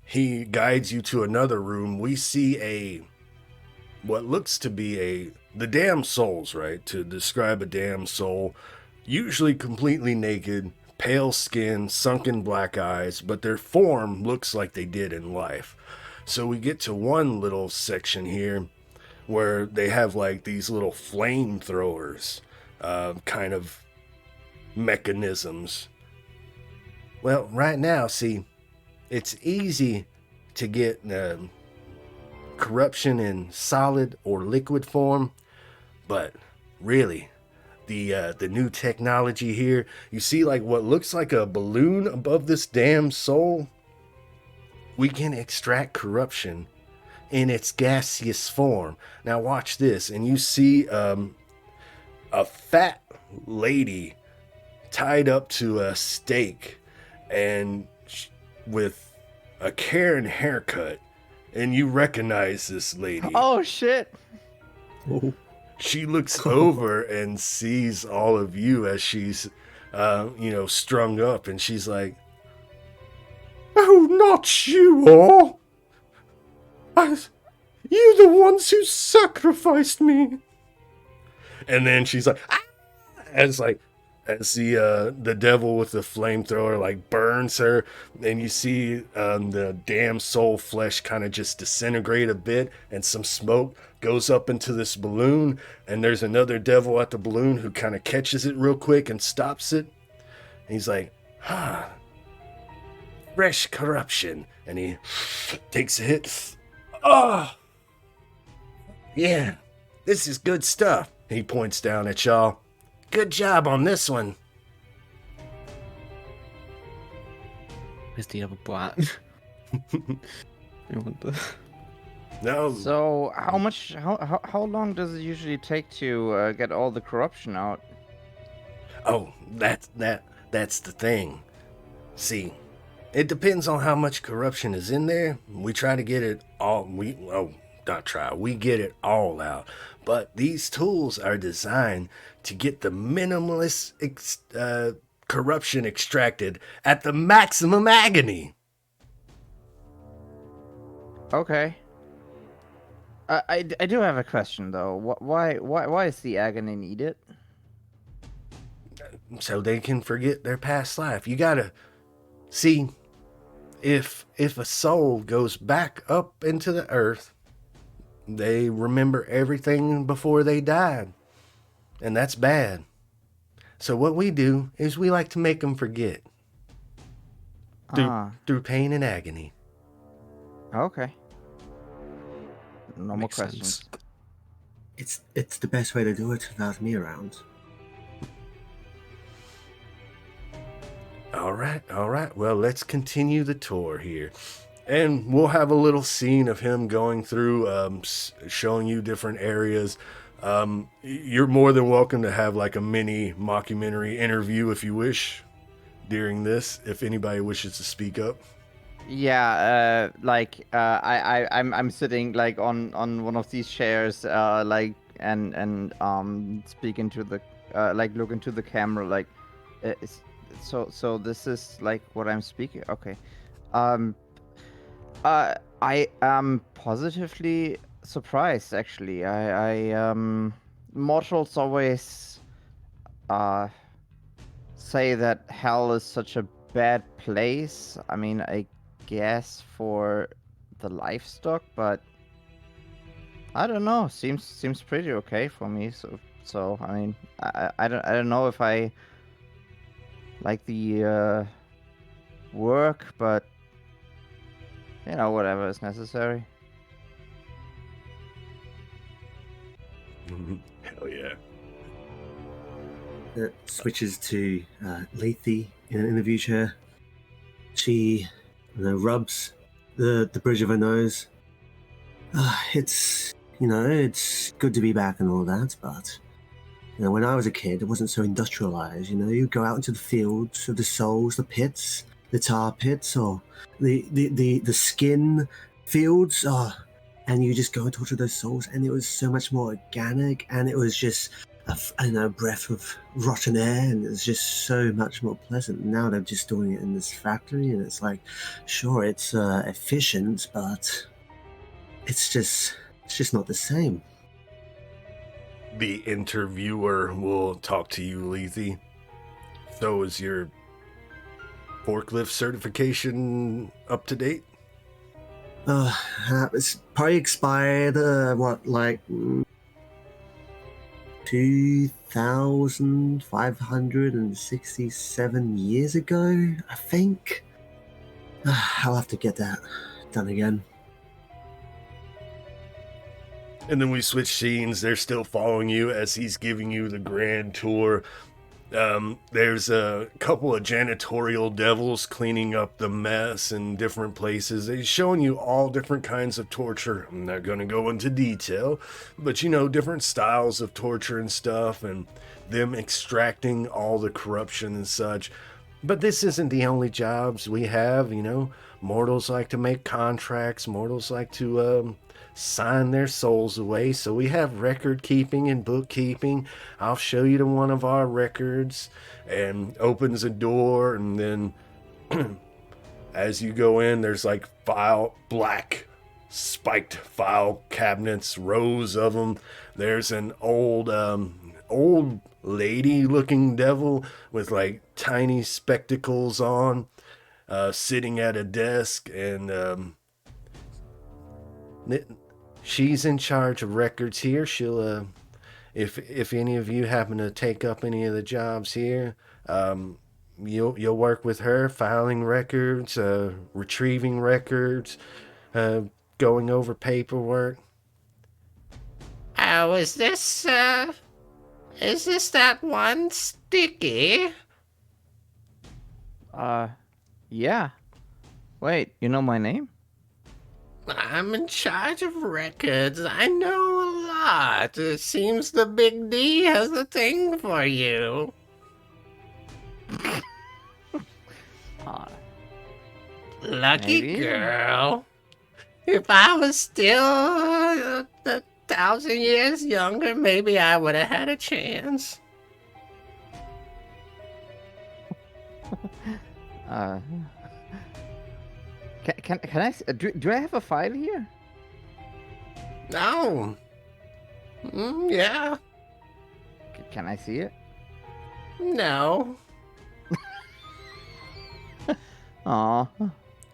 He guides you to another room. We see what looks to be the damn souls, right? To describe a damn soul, usually completely naked, pale skin, sunken black eyes, but their form looks like they did in life. So we get to one little section here where they have like these little flamethrowers. Kind of mechanisms. Well, right now, see, it's easy to get corruption in solid or liquid form, but really, the new technology here, you see like what looks like a balloon above this damn soul? We can extract corruption in its gaseous form. Now watch this, and you see a fat lady tied up to a stake and with a Karen haircut, and you recognize this lady.
Oh shit.
She looks over and sees all of you as she's strung up, and she's like, oh, not you all. You the ones who sacrificed me. And then she's like, ah! As the devil with the flamethrower like burns her, and you see the damn soul flesh kind of just disintegrate a bit, and some smoke goes up into this balloon, and there's another devil at the balloon who kind of catches it real quick and stops it. And he's like, fresh corruption, and he takes a hit. Oh, yeah, this is good stuff. He points down at y'all. Good job on this one.
Where's the other brat? I wonder.
No.
So how long does it usually take to get all the corruption out?
Oh, that's the thing. See, it depends on how much corruption is in there. We try to get it all. We get it all out. But these tools are designed to get the minimalist corruption extracted at the maximum agony.
Okay. I do have a question though. Why is the agony needed?
So they can forget their past life. You gotta see, if a soul goes back up into the earth, they remember everything before they died. And that's bad. So what we do is we like to make them forget. Through pain and agony.
Okay. No more
Makes
questions.
sense.
It's the best way to do it without me around.
All right. Well, let's continue the tour here. And we'll have a little scene of him going through, showing you different areas. You're more than welcome to have like a mini mockumentary interview if you wish during this, if anybody wishes to speak up.
Yeah, I'm sitting like on one of these chairs, and speaking to the look into the camera, like, so this is like what I'm speaking. Okay, I am positively surprised actually. Mortals always say that hell is such a bad place. I mean, I guess for the livestock, but I don't know. Seems pretty okay for me. So I mean, I don't know if I like the work, but you know, whatever is necessary.
Hell yeah.
It switches to Lethe in an interview chair. She rubs the bridge of her nose. It's good to be back and all that, but when I was a kid, it wasn't so industrialized. You'd go out into the fields of the souls, the pits, the tar pits, or the skin fields, and you just go and talk to those souls, and it was so much more organic, and it was just a breath of rotten air, and it was just so much more pleasant. Now they're just doing it in this factory, and it's like, sure, it's efficient, but it's just not the same.
The interviewer will talk to you, Lethe. So is your forklift certification up to date?
It's probably expired, 2,567 years ago, I think. I'll have to get that done again.
And then we switch scenes. They're still following you as he's giving you the grand tour. There's a couple of janitorial devils cleaning up the mess in different places. He's showing you all different kinds of torture. I'm not going to go into detail, but different styles of torture and stuff, and them extracting all the corruption and such. But this isn't the only jobs we have, Mortals like to make contracts. Mortals like to, sign their souls away. So we have record keeping and bookkeeping. I'll show you to one of our records, and opens a door, and then as you go in, there's like black spiked file cabinets, rows of them. There's an old lady looking devil with like tiny spectacles on, sitting at a desk, and she's in charge of records here. She'll, if any of you happen to take up any of the jobs here, you'll work with her, filing records, retrieving records, going over paperwork.
Oh, is this that one Sticky?
Yeah. Wait, you know my name?
I'm in charge of records. I know a lot. It seems the Big D has a thing for you. Lucky
Maybe.
girl. If I was still 1,000 years younger, maybe I would have had a chance.
Can I do I have a file here?
No. Yeah.
Can I see it?
No.
Aw.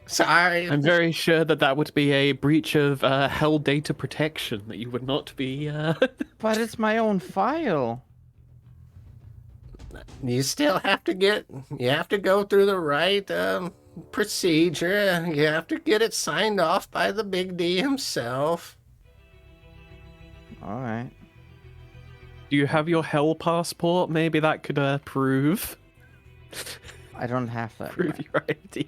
Sorry.
I'm very sure that would be a breach of Hell data protection, that you would not be...
But it's my own file.
You still have to go through the right procedure. You have to get it signed off by the Big D himself.
Alright.
Do you have your Hell passport? Maybe that could prove
I don't have that.
your ID.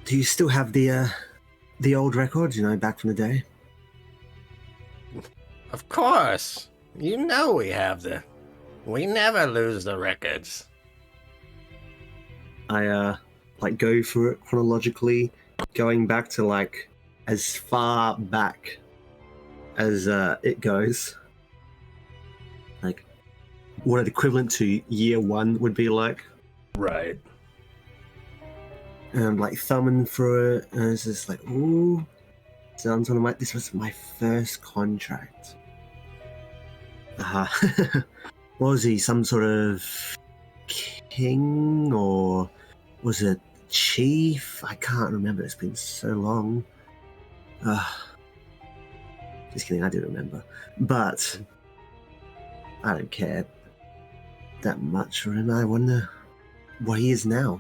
Do you still have the old records, back from the day?
Of course. You know we have we never lose the records.
I go through it chronologically, going back to as far back as it goes. What an equivalent to year one would be like.
Right.
And I'm thumbing through it, and it's just ooh. Sounds like this was my first contract. What was he? Some sort of king, or was it chief? I can't remember. It's been so long. Just kidding. I do remember, but I don't care that much for him. I wonder what he is now.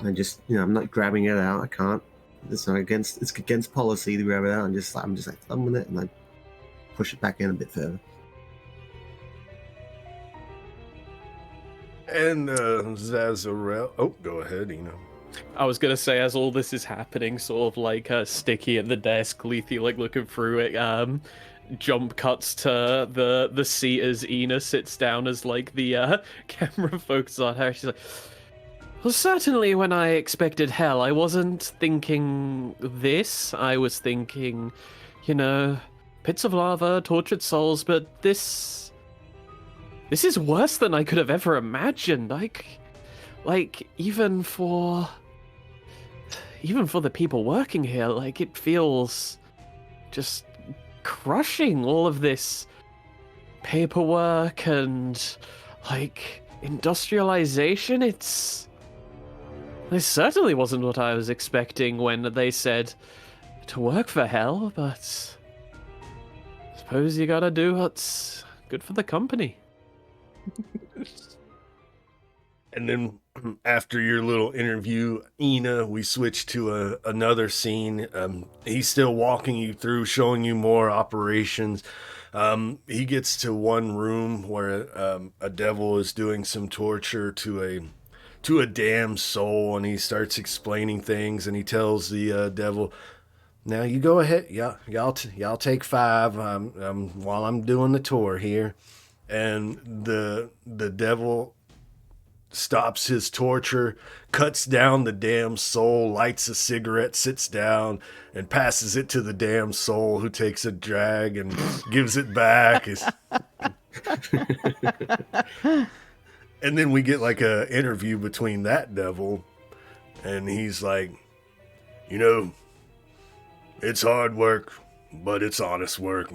I just, I'm not grabbing it out. I can't. It's against policy to grab it out. I'm just thumbing it, and I push it back in a bit further.
And Zazarel. Oh, go ahead, Eena.
I was gonna say, as all this is happening, sort of Sticky at the desk, Lethe looking through it, jump cuts to the seat as Eena sits down as the camera focuses on her. She's like, well, certainly when I expected hell, I wasn't thinking this. I was thinking, pits of lava, tortured souls, but this is worse than I could have ever imagined. Even for the people working here, it feels just crushing, all of this paperwork and industrialization. This certainly wasn't what I was expecting when they said to work for hell, but I suppose you gotta do what's good for the company.
And then after your little interview, Eena, we switch to another scene. He's still walking you through, showing you more operations. He gets to one room where a devil is doing some torture to a damned soul, and he starts explaining things, and he tells the devil, now you go ahead, y'all take 5 while I'm doing the tour here. And the devil stops his torture, cuts down the damn soul, lights a cigarette, sits down, and passes it to the damn soul, who takes a drag and gives it back. And then we get a interview between that devil, and he's like, it's hard work, but it's honest work.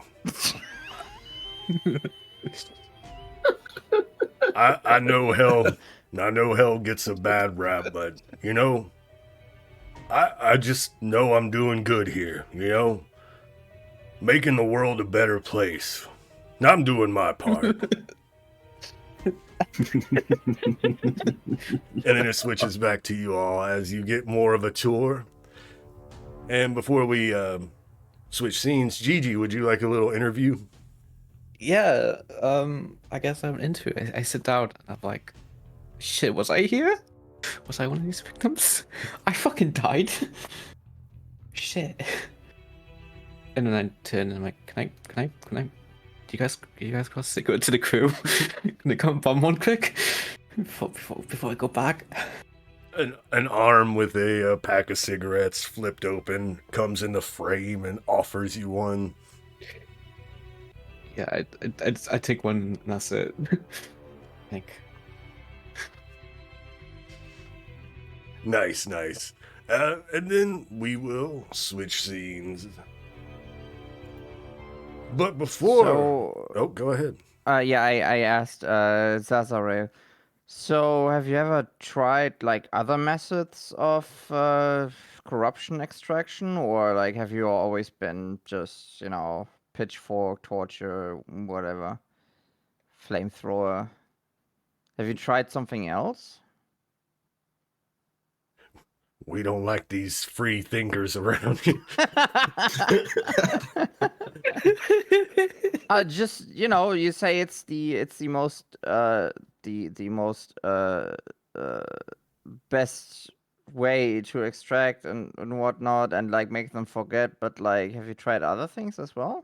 I know hell gets a bad rap, but I just know I'm doing good here, making the world a better place. And I'm doing my part. And then it switches back to you all as you get more of a tour. And before we switch scenes, GiGi, would you like a little interview?
Yeah, I guess I'm into it. I sit down and I'm like, shit, was I here? Was I one of these victims? I fucking died. Shit. And then I turn and I'm like, can I? Do you guys cross the go to the crew? Can they come bum one quick before I go back?
An arm with a pack of cigarettes flipped open comes in the frame and offers you one.
Yeah, I take one and that's it.
Nice. And then we will switch scenes. But before...
So,
oh, go ahead.
I asked Zazarel, So, have you ever tried like other methods of corruption extraction, or like have you always been just, pitchfork, torture, whatever, flamethrower? Have you tried something else?
We don't like these free thinkers around here.
Just you say it's the most best way to extract and whatnot and like make them forget, but like have you tried other things as well?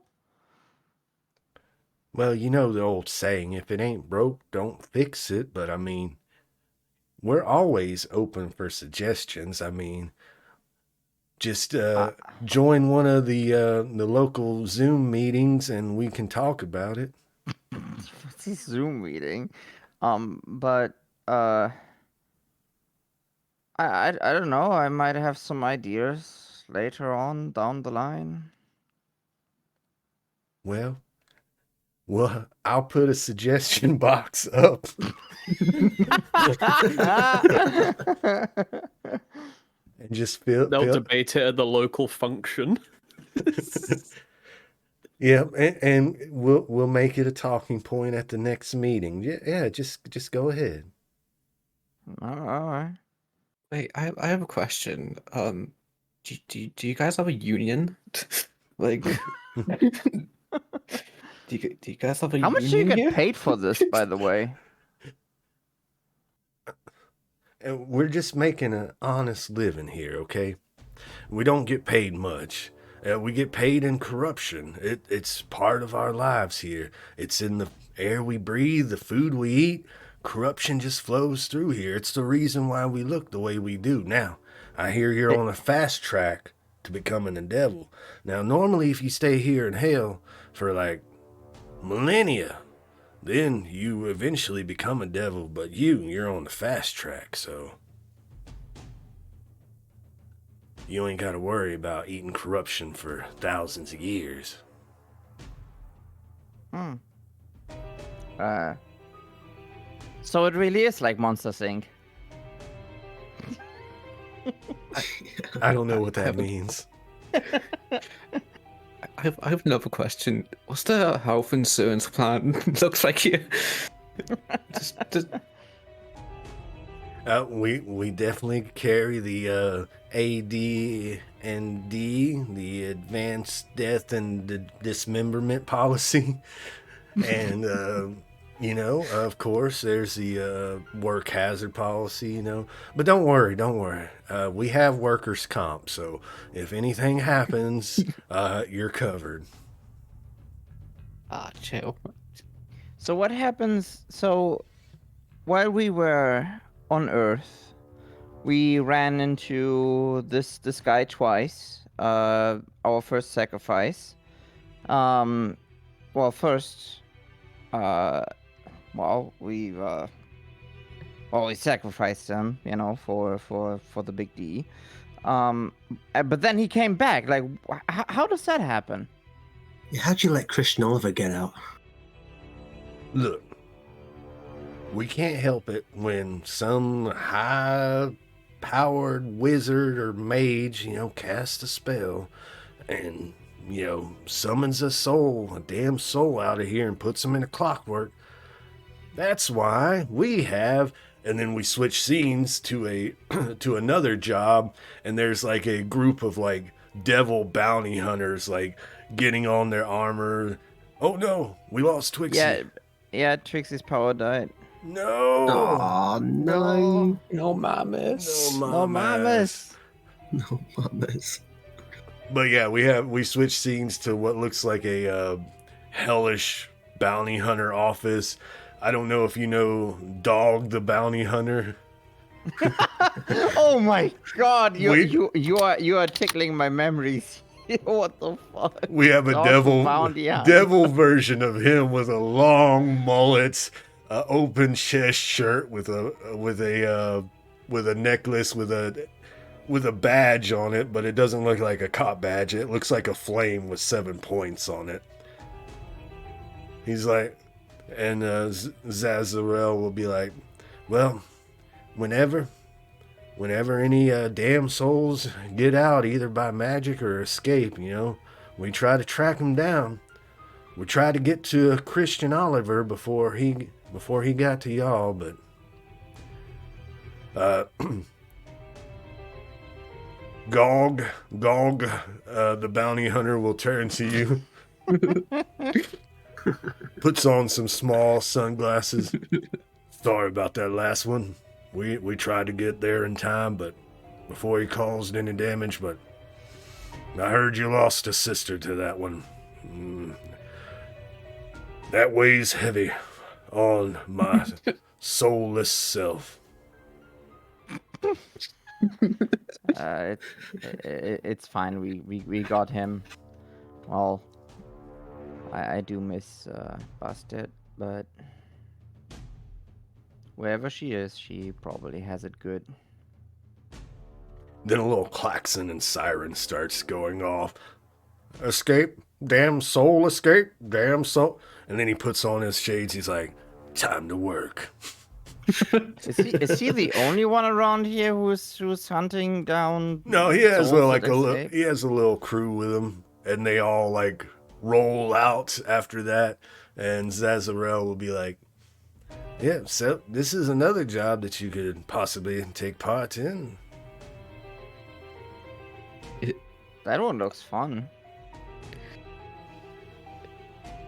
Well, you know the old saying, if it ain't broke, don't fix it. But I mean, we're always open for suggestions. I mean, just join one of the local Zoom meetings and we can talk about it.
What's this Zoom meeting? But I don't know. I might have some ideas later on down the line.
Well, I'll put a suggestion box up. And just
They'll debate it at the local function.
Yeah, and we'll make it a talking point at the next meeting. Yeah, just go ahead.
All right.
Wait, I have a question. Do you guys have a union? Like, do you guys have a
How
union
much do you
here?
get paid for this, by the way?
And we're just making an honest living here, okay? We don't get paid much. We get paid in corruption. It's part of our lives here. It's in the air we breathe, the food we eat. Corruption just flows through here. It's the reason why we look the way we do. Now, I hear you're on a fast track to becoming a devil. Now, normally if you stay here in hell for like millennia, then you eventually become a devil, but you're on the fast track, so you ain't got to worry about eating corruption for thousands of years.
So it really is like Monsters Inc.
I don't know what that means.
I have another question. What's the health insurance plan looks like here? just
We definitely carry the AD&D, the Advanced Death and Dismemberment Policy, and of course, there's the work hazard policy, But don't worry. We have workers' comp, so if anything happens, you're covered.
chill.
So what happens? So while we were on Earth, we ran into this guy twice. Our first sacrifice. Well, first, we sacrificed him, for the big D. But then he came back. Like, how does that happen?
How'd you let Christian Oliver get out?
Look, we can't help it when some high-powered wizard or mage, casts a spell and, summons a damn soul out of here and puts them in a clockwork. That's why we have, and then we switch scenes to to another job, and there's like a group of like devil bounty hunters like getting on their armor. Oh no, we lost Twixie.
Yeah, Trixie's power died.
No.
Oh no.
No mamas.
No mamas.
No mamas.
But yeah, we switched scenes to what looks like a hellish bounty hunter office. I don't know if you know Dog the Bounty Hunter.
Oh my God! You are tickling my memories. What the fuck?
We have a
Dog the
devil
Bounty Hunter.
devil version of him with a long mullet, open chest shirt with a necklace with a badge on it, but it doesn't look like a cop badge. It looks like a flame with 7 points on it. He's like, and Zazarel will be like, Well, whenever any damn souls get out, either by magic or escape, we try to track them down. We tried to get to Christian Oliver before he got to y'all, but Gog, the bounty hunter will turn to you. Puts on some small sunglasses. Sorry about that last one. We tried to get there in time, but before he caused any damage, but I heard you lost a sister to that one. That weighs heavy on my soulless self.
It's fine. We got him. Well, I do miss Busted, but wherever she is, she probably has it good.
Then a little klaxon and siren starts going off. Escape, damn soul, escape, damn soul. And then he puts on his shades. He's like, time to work.
Is he the only one around here who's hunting down?
No, he has
souls that escape?
he has a little crew with him, and they all like roll out after that. And Zazarel will be like, "Yeah, so this is another job that you could possibly take part in."
That one looks fun.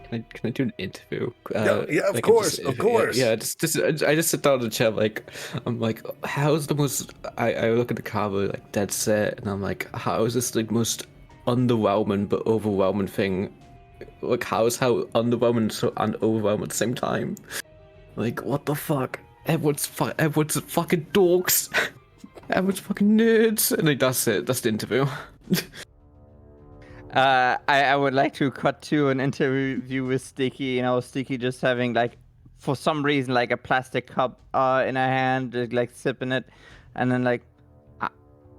Can I do an interview?
Of course.
Yeah, I just sit down in the chair, like, I'm like, how's the most, I look at the cover, like, dead set, and I'm like, how is this the most underwhelming but overwhelming thing? Like, how underwhelming and overwhelming at the same time? Like, what the fuck? Everyone's fucking dorks. Everyone's fucking nerds. And like, that's it. That's the interview.
I would like to cut to an interview with Sticky. Sticky just having like, for some reason, like a plastic cup in her hand, like sipping it, and then like,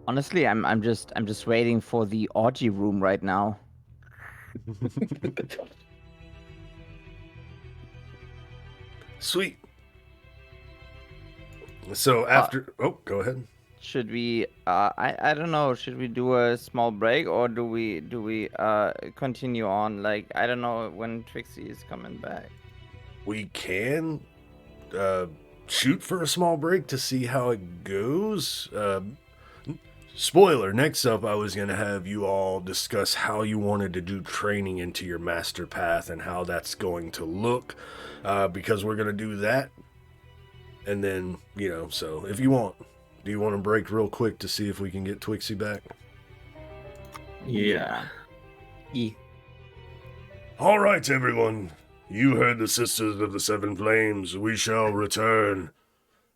honestly, I'm just waiting for the orgy room right now.
Sweet. So after, go ahead.
Should we? I don't know. Should we do a small break, or do we continue on? Like, I don't know when Trixie is coming back.
We can shoot for a small break to see how it goes. Spoiler, next up, I was going to have you all discuss how you wanted to do training into your master path and how that's going to look, because we're going to do that. And then, so if you want, do you want to break real quick to see if we can get Twixie back?
Yeah.
All right, everyone. You heard the Sisters of the Seven Flames. We shall return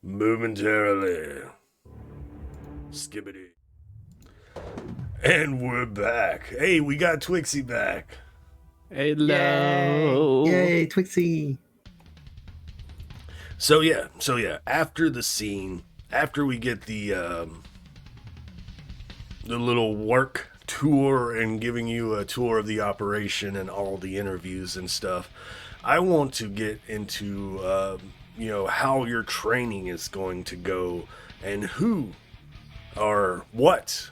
momentarily. Skibbity. And we're back. Hey, we got Twixie back.
Hello.
Yay, Twixie.
So yeah. After the scene, after we get the little work tour and giving you a tour of the operation and all the interviews and stuff, I want to get into how your training is going to go and who or what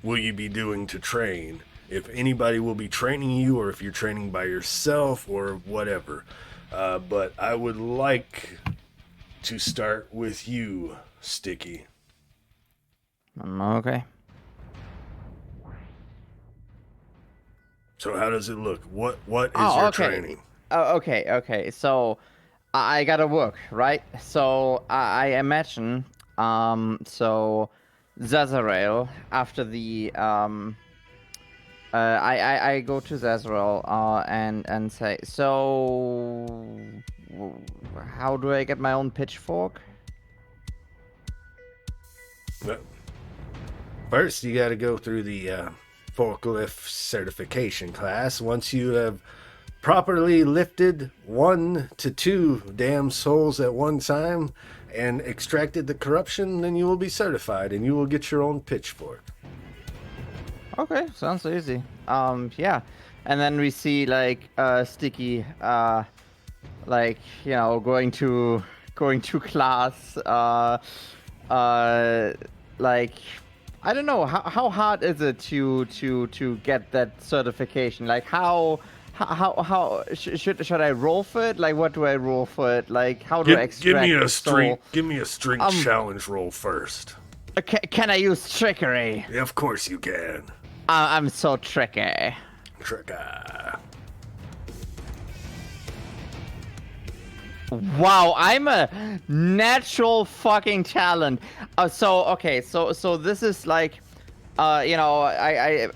will you be doing to train, if anybody will be training you or if you're training by yourself or whatever. But I would like to start with you, Sticky.
Okay.
So how does it look? What is your training?
Okay. So I gotta work, right? So I imagine, so Zazarel, after the I go to Zazarel and say, so how do I get my own pitchfork?
Well, first you got to go through the forklift certification class. Once you have properly lifted 1 to 2 damn souls at one time and extracted the corruption, then you will be certified and you will get your own pitchfork.
Okay, sounds easy. Yeah. And then we see like Sticky going to going to class. Like, I don't know, how hard is it to get that certification? Like, how should I roll for it? Like, what do I roll for it? Like, how do I extract
Give me a
the soul?
Give me a strength challenge roll first.
Can I use trickery?
Yeah, of course you can.
I'm so tricky.
Trigger.
Wow, I'm a natural fucking talent. So this is like, you know,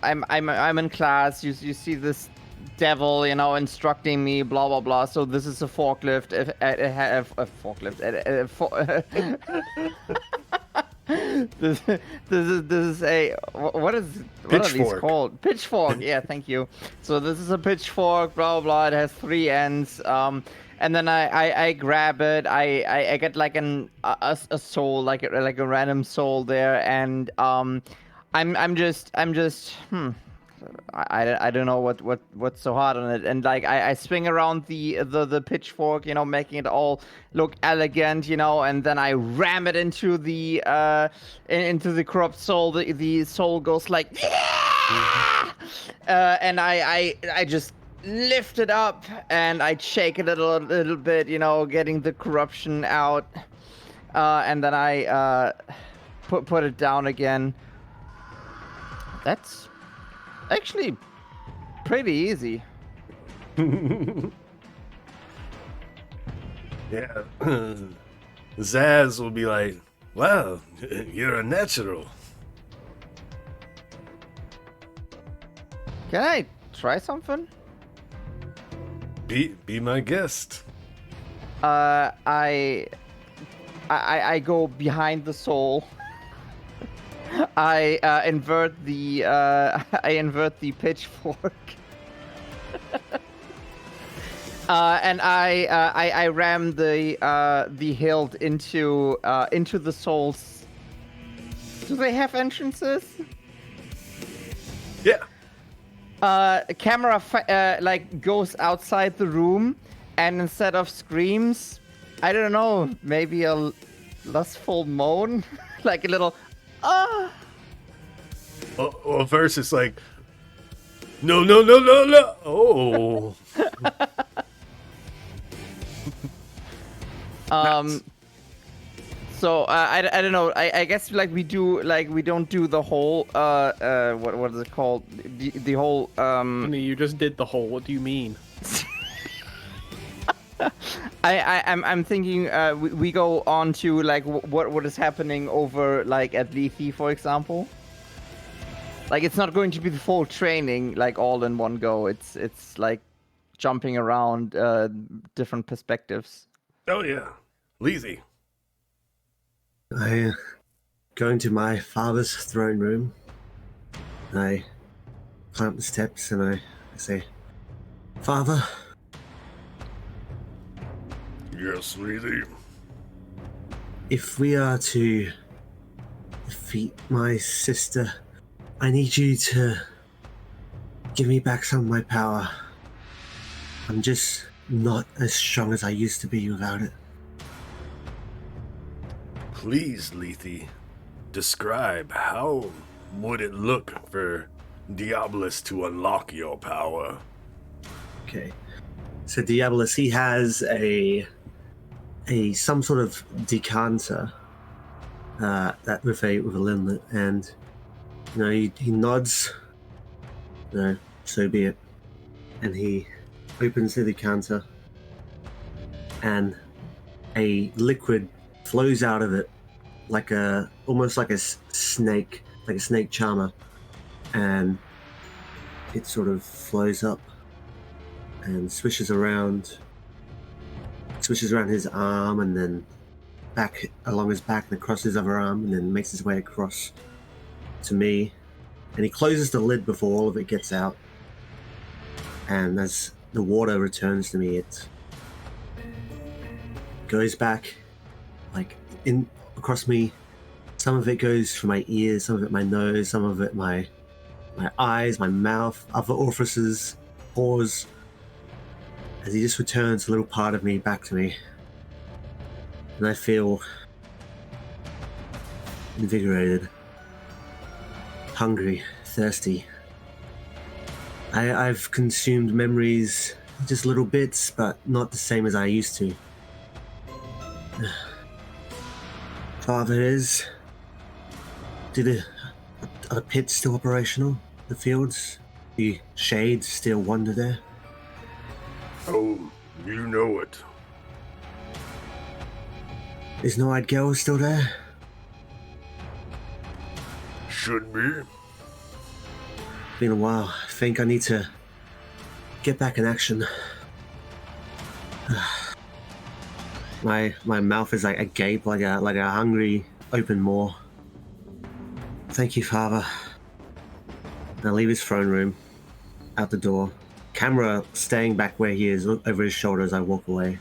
I'm in class. You see this devil, you know, instructing me, blah blah blah. So this is a forklift. A forklift. This is a what are these called? Pitchfork. Yeah, thank you. So this is a pitchfork. Blah blah. It has 3 ends. And then I grab it. I get like a soul, like a random soul there, and I'm just I don't know what's so hard on it, and like I swing around the pitchfork, you know, making it all look elegant, you know, and then I ram it into the corrupt soul. The soul goes like, and I just lift it up and I shake it a little bit, you know, getting the corruption out, and then I put it down again. That's actually pretty easy.
Yeah. Zaz will be like, wow, you're a natural.
Can I try something?
Be my guest.
I go behind the soul. I invert the pitchfork. And I ram the hilt into the souls. Do they have entrances?
Yeah.
Camera like goes outside the room, and instead of screams, I don't know, maybe a lustful moan, like a little
Well, first it's like, no. Oh.
So I don't know. I guess like we don't do the whole what is it called? The whole
I mean, you just did the whole. What do you mean?
I'm thinking we go on to like what is happening over like at Lethe, for example. Like it's not going to be the full training like all in one go. It's like jumping around different perspectives.
Oh yeah, Lethe.
I go into my father's throne room. I climb the steps and I say, "Father."
Yes, Lethe.
If we are to defeat my sister, I need you to give me back some of my power. I'm just not as strong as I used to be without it.
Please, Lethe, describe how would it look for Diabolus to unlock your power?
Okay. So Diabolus, he has some sort of decanter that with a linlet, and you know he nods. No, so be it. And he opens the decanter, and a liquid flows out of it, almost like a snake, like a snake charmer, and it sort of flows up and swishes around his arm, and then back along his back and across his other arm, and then makes his way across to me. And he closes the lid before all of it gets out. And as the water returns to me, it goes back, like in across me. Some of it goes from my ears, some of it my nose, some of it my eyes, my mouth, other orifices, pores. As he just returns a little part of me back to me. and I feel invigorated, hungry, thirsty. I've consumed memories, just little bits, but not the same as I used to. Father is... Are the pits still operational? The fields? The shades still wander there?
Oh, you know it.
Is No-Eyed Girl still there?
Should be.
Been a while. I think I need to get back in action. My mouth is like agape, like a hungry open maw. Thank you, Father. I leave his throne room, out the door. Camera staying back where he is, look over his shoulder as I walk away.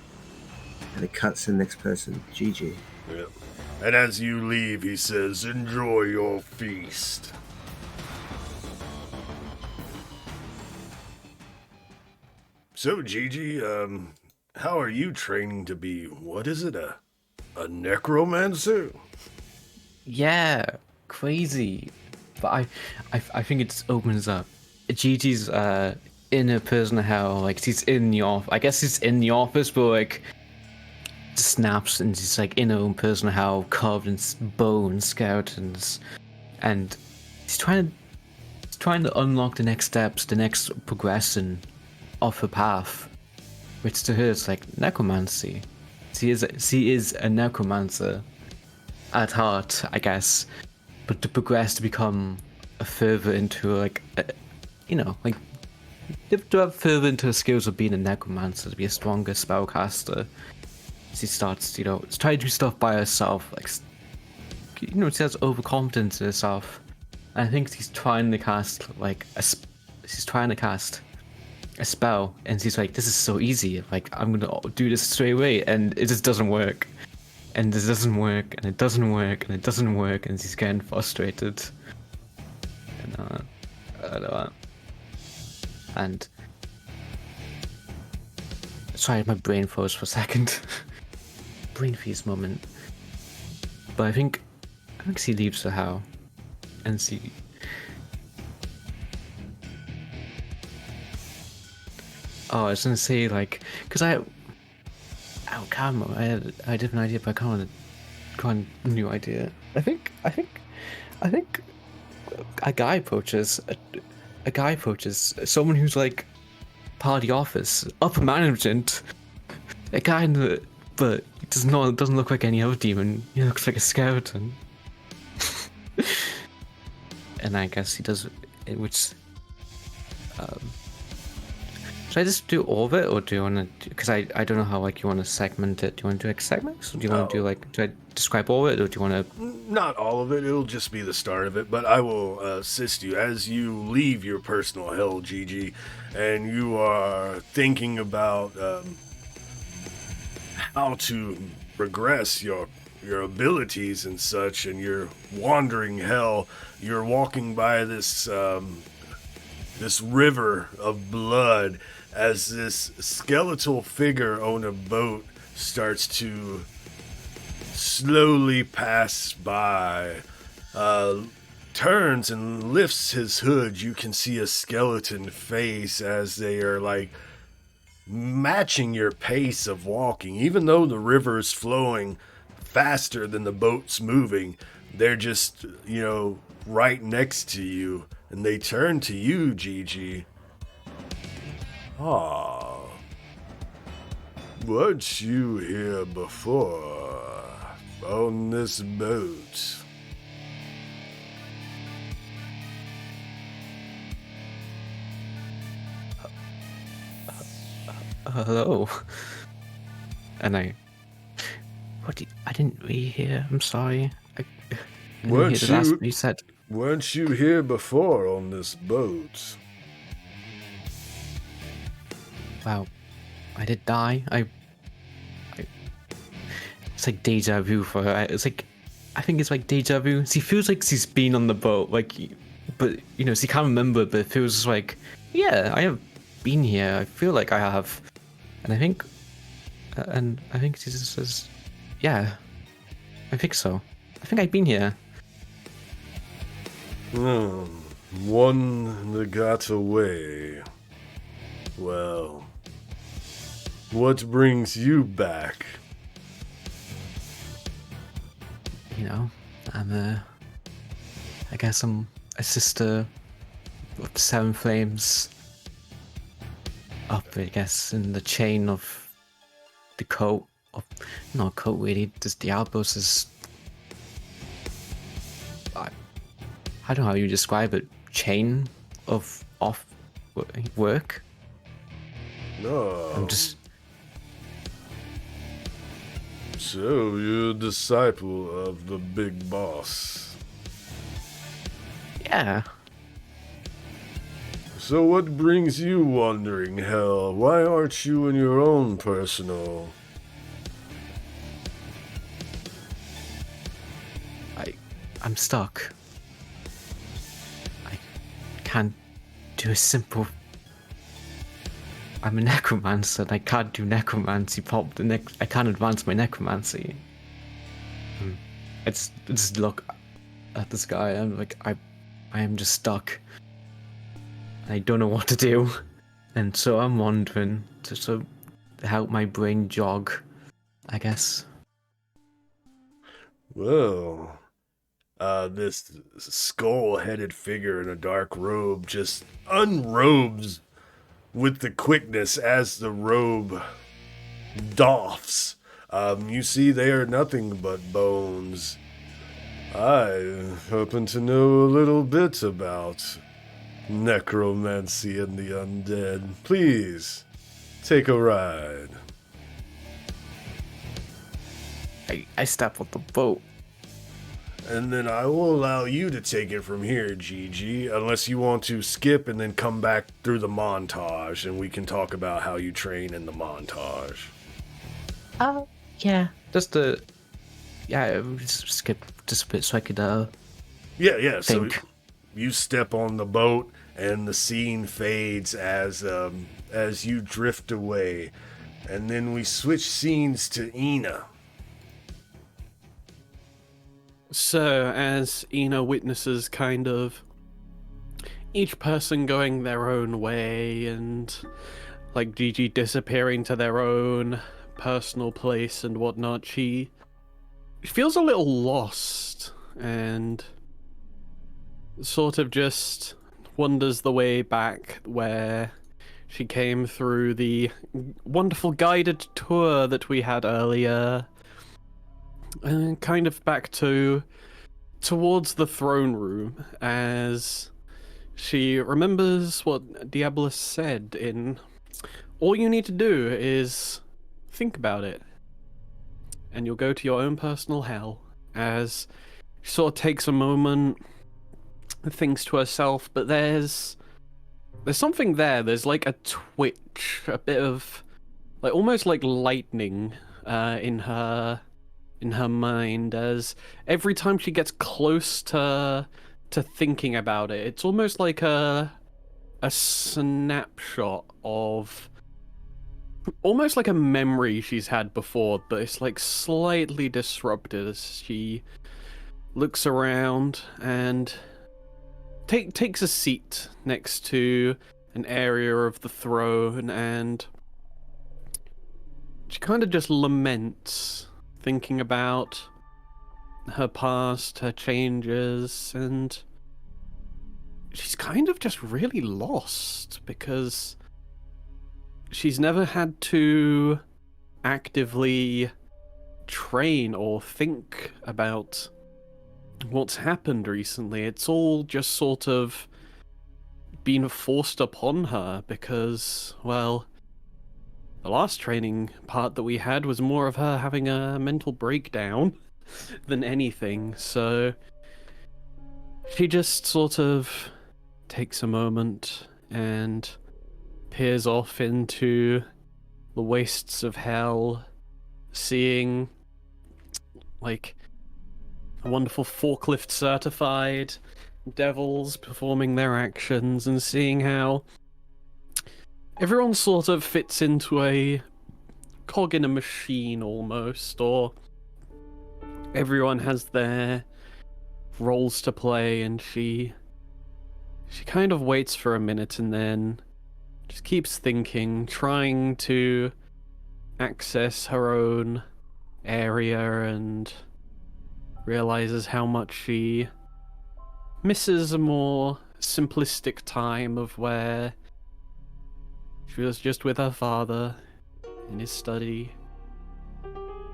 And it cuts to the next person, GiGi.
Yeah. And as you leave, he says, "Enjoy your feast." So, GiGi, how are you training to be, what is it, a necromancer?
Yeah, crazy. But I think it opens up GiGi's inner personal hell. Like he's in the office. I guess he's in the office, but like snaps and he's like inner own personal hell, carved in bone skeletons, and he's trying to unlock the next steps, the next progression of her path, which to her is like necromancy. She is a necromancer at heart, I guess, but to progress to become a further into like like to have further into the skills of being a necromancer, to be a stronger spellcaster. She starts, try to do stuff by herself, like she has overconfidence in herself. And I think she's trying to cast a spell, and she's like, this is so easy, like I'm gonna do this straight away, and it just doesn't work, and it doesn't work, and it doesn't work, and it doesn't work, and she's getting frustrated. And and sorry, my brain froze for a second. Brain freeze moment. But I think she leaves the house, and she. Oh, I was gonna say because I can't remember. I had a different idea, but I can't a new idea. I think a guy approaches someone who's like part of the office, upper management. A guy but he doesn't look like any other demon. He looks like a skeleton. And I guess he does, which. Should I just do all of it, or do you want to? Because I don't know how you want to segment it. Do you want to do segments, or do you want to do do I describe all of it, or do you want to?
Not all of it. It'll just be the start of it. But I will assist you as you leave your personal hell, GiGi, and you are thinking about how to progress your abilities and such, and you're wandering hell. You're walking by this this river of blood as this skeletal figure on a boat starts to slowly pass by, turns and lifts his hood. You can see a skeleton face as they are matching your pace of walking. Even though the river is flowing faster than the boat's moving, they're just, right next to you. And they turn to you, GiGi. Ah. Weren't you here before on this boat?
Hello. And I didn't really hear. I'm sorry. I didn't hear the last thing you said.
Weren't you here before on this boat?
Wow, I did die. It's like deja vu for her. It's I think it's like deja vu. She feels like she's been on the boat, but she can't remember. But it feels yeah, I have been here. I feel like I have, and I think she just says, Yeah, I think so. I think I've been here.
One that got away. Well, what brings you back?
You know, I guess I'm a sister of the Seven Flames. Up, I guess, in the chain of the cult. Not cult, really. This Diabolus is. I don't know how you describe it. Chain of off work.
No.
I'm just.
So you're a disciple of the big boss.
Yeah.
So what brings you wandering hell? Why aren't you in your own personal?
I'm stuck. I can't do a simple. I'm a necromancer and I can't do necromancy. I can't advance my necromancy. It's just look at this guy. I'm like I am just stuck. I don't know what to do, and so I'm wondering to help my brain jog, I guess.
Well, this skull-headed figure in a dark robe just unrobes with the quickness as the robe doffs. You see, they are nothing but bones. I happen to know a little bit about necromancy and the undead. Please, take a ride.
I step on the boat.
And then I will allow you to take it from here, GiGi, unless you want to skip and then come back through the montage, and we can talk about how you train in the montage.
Oh, yeah. Just skip just a bit so I could
Yeah. So
think.
you step on the boat, and the scene fades as you drift away, and then we switch scenes to Eena.
So, as Eena witnesses kind of each person going their own way and like GiGi disappearing to their own personal place and whatnot, she feels a little lost and sort of just wanders the way back where she came through the wonderful guided tour that we had earlier. And kind of back towards the throne room as she remembers what Diabolus said in all you need to do is think about it and you'll go to your own personal hell. As she sort of takes a moment and thinks to herself, but there's something there. There's like a twitch, a bit of like almost like lightning in her mind, as every time she gets close to thinking about it, it's almost like a snapshot of almost like a memory she's had before, but it's like slightly disrupted as she looks around and takes a seat next to an area of the throne, and she kind of just laments, thinking about her past, her changes, and she's kind of just really lost because she's never had to actively train or think about what's happened recently. It's all just sort of been forced upon her because, well, the last training part that we had was more of her having a mental breakdown than anything, so she just sort of takes a moment and peers off into the wastes of hell, seeing like a wonderful forklift certified devils performing their actions and seeing how everyone sort of fits into a cog in a machine almost, or everyone has their roles to play, and she kind of waits for a minute and then just keeps thinking, trying to access her own area, and realizes how much she misses a more simplistic time of where she was just with her father in his study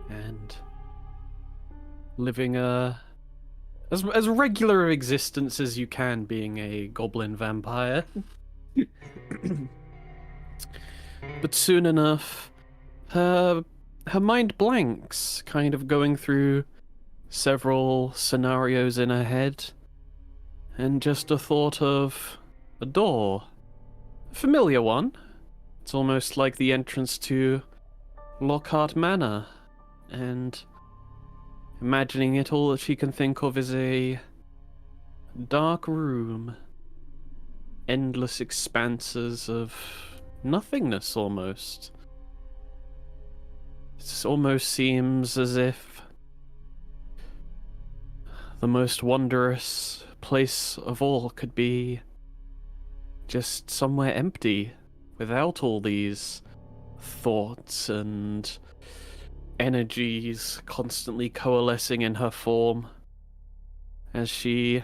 and living as regular existence as you can, being a goblin vampire. But soon enough, her mind blanks, kind of going through several scenarios in her head, and just a thought of a door. A familiar one. It's almost like the entrance to Lockhart Manor, and imagining it, all that she can think of is a dark room. Endless expanses of nothingness, almost. It almost seems as if the most wondrous place of all could be just somewhere empty, without all these thoughts and energies constantly coalescing in her form as she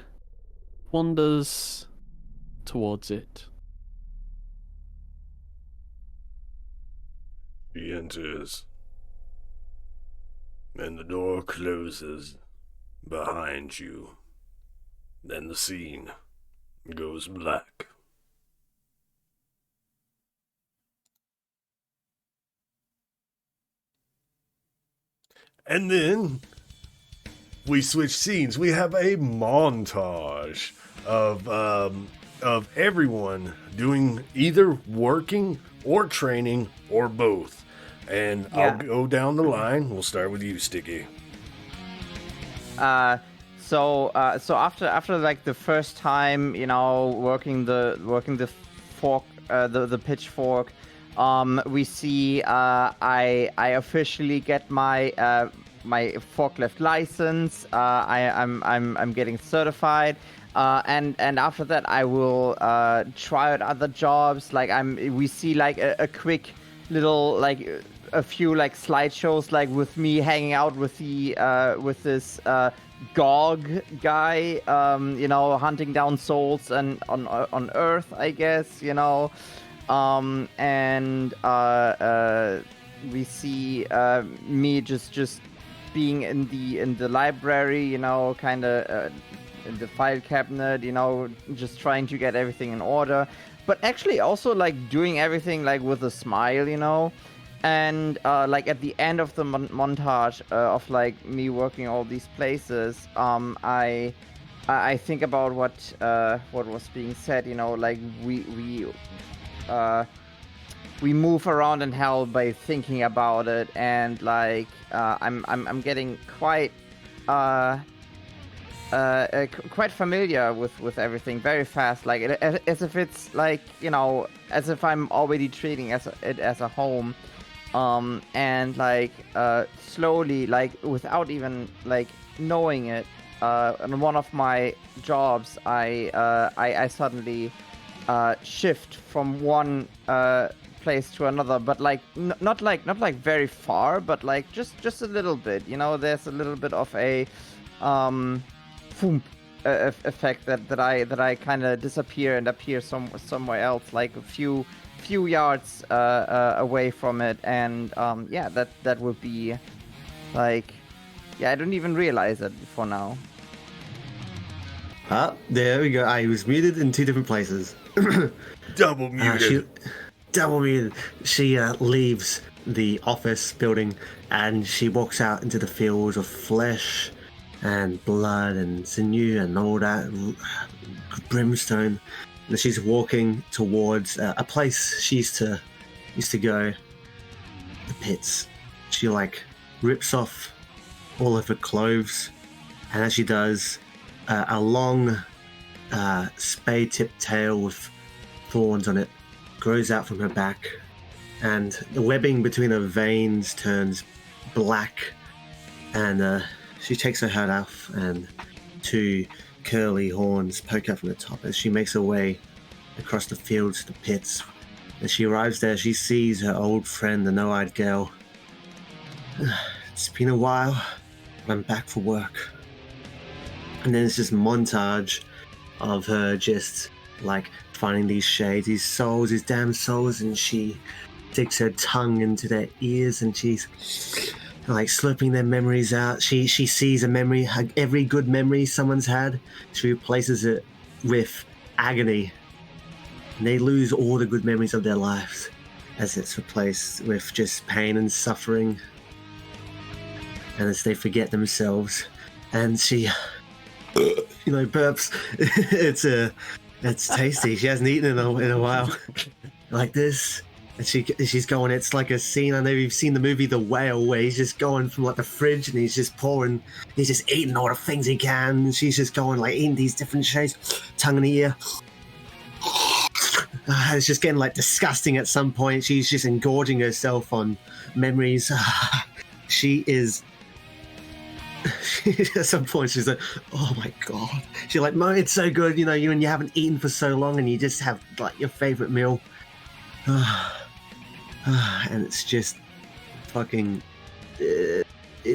wanders towards it.
She enters, and the door closes behind you. Then the scene goes black. And then we switch scenes. We have a montage of everyone doing either working or training or both. And I'll go down the line. We'll start with you, Sticky.
So after like the first time, working the fork, the pitchfork, we see I officially get my my forklift license. I'm getting certified. And after that, I will try out other jobs. Like we see like a quick little like a few like slideshows, like with me hanging out with the with this Gog guy, hunting down souls and on Earth, I guess, and we see me just being in the library, kind of in the file cabinet, just trying to get everything in order, but actually also like doing everything like with a smile, and like at the end of the montage of like me working all these places, I think about what was being said, like we move around in hell by thinking about it, and like I'm getting quite familiar with everything very fast, like as if it's like, as if I'm already treating it as a home, and like slowly, like without even like knowing it, on one of my jobs, I suddenly shift from one place to another, but like not like very far, but like just a little bit, there's a little bit of a effect that I kind of disappear and appear somewhere else, like a few yards away from it, and that would be like, I don't even realize it for now.
There we go. I was muted in two different places.
Double muted.
Double muted. She leaves the office building and she walks out into the fields of flesh and blood and sinew and all that brimstone. And she's walking towards a place she used to go, the pits. She like rips off all of her clothes, and as she does, a long spade-tipped tail with thorns on it grows out from her back, and the webbing between her veins turns black, and she takes her hat off, and two curly horns poke up from the top as she makes her way across the field to the pits. As she arrives there, she sees her old friend, the no-eyed girl. It's been a while, but I'm back for work. And then it's this montage of her just like finding these shades, these souls, these damn souls, and she sticks her tongue into their ears and she's like slurping their memories out. She sees a memory, every good memory someone's had, she replaces it with agony. And they lose all the good memories of their lives as it's replaced with just pain and suffering. And as they forget themselves, and she, burps. It's tasty. She hasn't eaten in a while like this. And she's going, it's like a scene, I know you've seen the movie The Whale, where he's just going from like the fridge and he's just eating all the things he can. And she's just going like eating these different shades, tongue in the ear. It's just getting like disgusting at some point. She's just engorging herself on memories. She is... At some point she's like, oh my god. She's like, Mo, it's so good, you and you haven't eaten for so long and you just have like your favorite meal. And it's just fucking you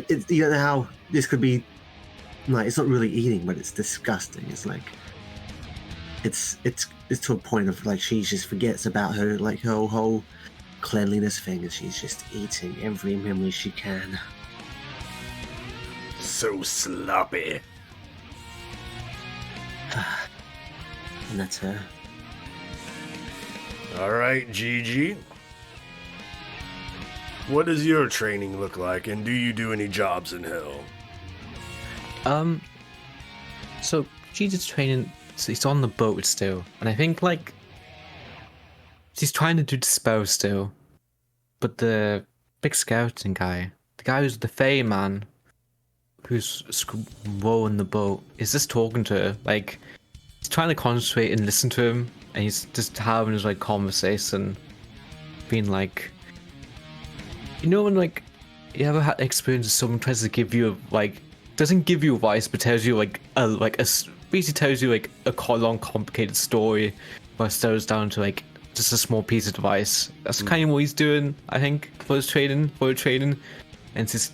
don't know how this could be like, it's not really eating, but it's disgusting. It's like it's to a point of like she just forgets about her like her whole cleanliness thing and she's just eating every memory she can.
So sloppy.
And that's her.
All right, GiGi. What does your training look like, and do you do any jobs in hell?
So Gigi's training, so he's on the boat still, and I think like he's trying to do the spell still, but the big skeleton guy, the guy who's the Fey man, who's rowing the boat, is just talking to her. Like, he's trying to concentrate and listen to him, and he's just having his like conversation, being like, when like you ever had experience of someone tries to give you doesn't give you advice, but tells you basically tells you like a long complicated story, but slows down to like just a small piece of advice. That's kind of what he's doing, I think, for his training, and it's just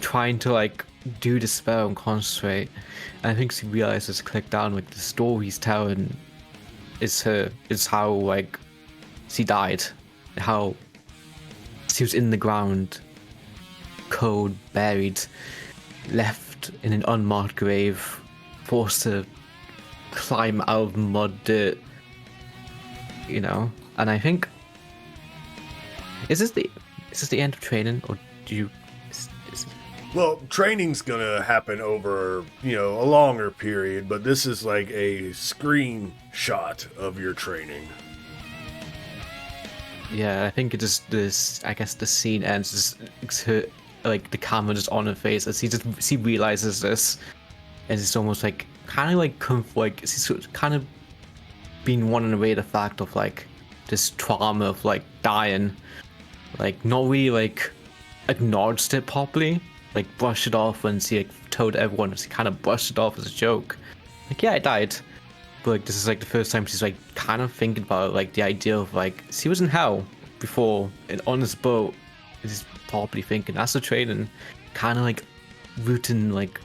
trying to like do the spell and concentrate. And I think she realizes, click down, like the story he's telling is how like she died, how she was in the ground, cold, buried, left in an unmarked grave, forced to climb out of mud, dirt, And I think, is this the end of training, or do you?
Well, training's gonna happen over, a longer period, but this is like a screenshot of your training.
Yeah, I think it just this. I guess the scene ends just her, like the camera just on her face as she realizes this, and it's almost like kind of like she's kind of being won away the fact of like this trauma of like dying, like not really like acknowledged it properly, like brushed it off when she like told everyone. She kind of brushed it off as a joke, like yeah, I died. But like this is like the first time she's like kind of thinking about like the idea of like she was in hell before and on this boat. She's probably thinking that's the training, kind of like rooting like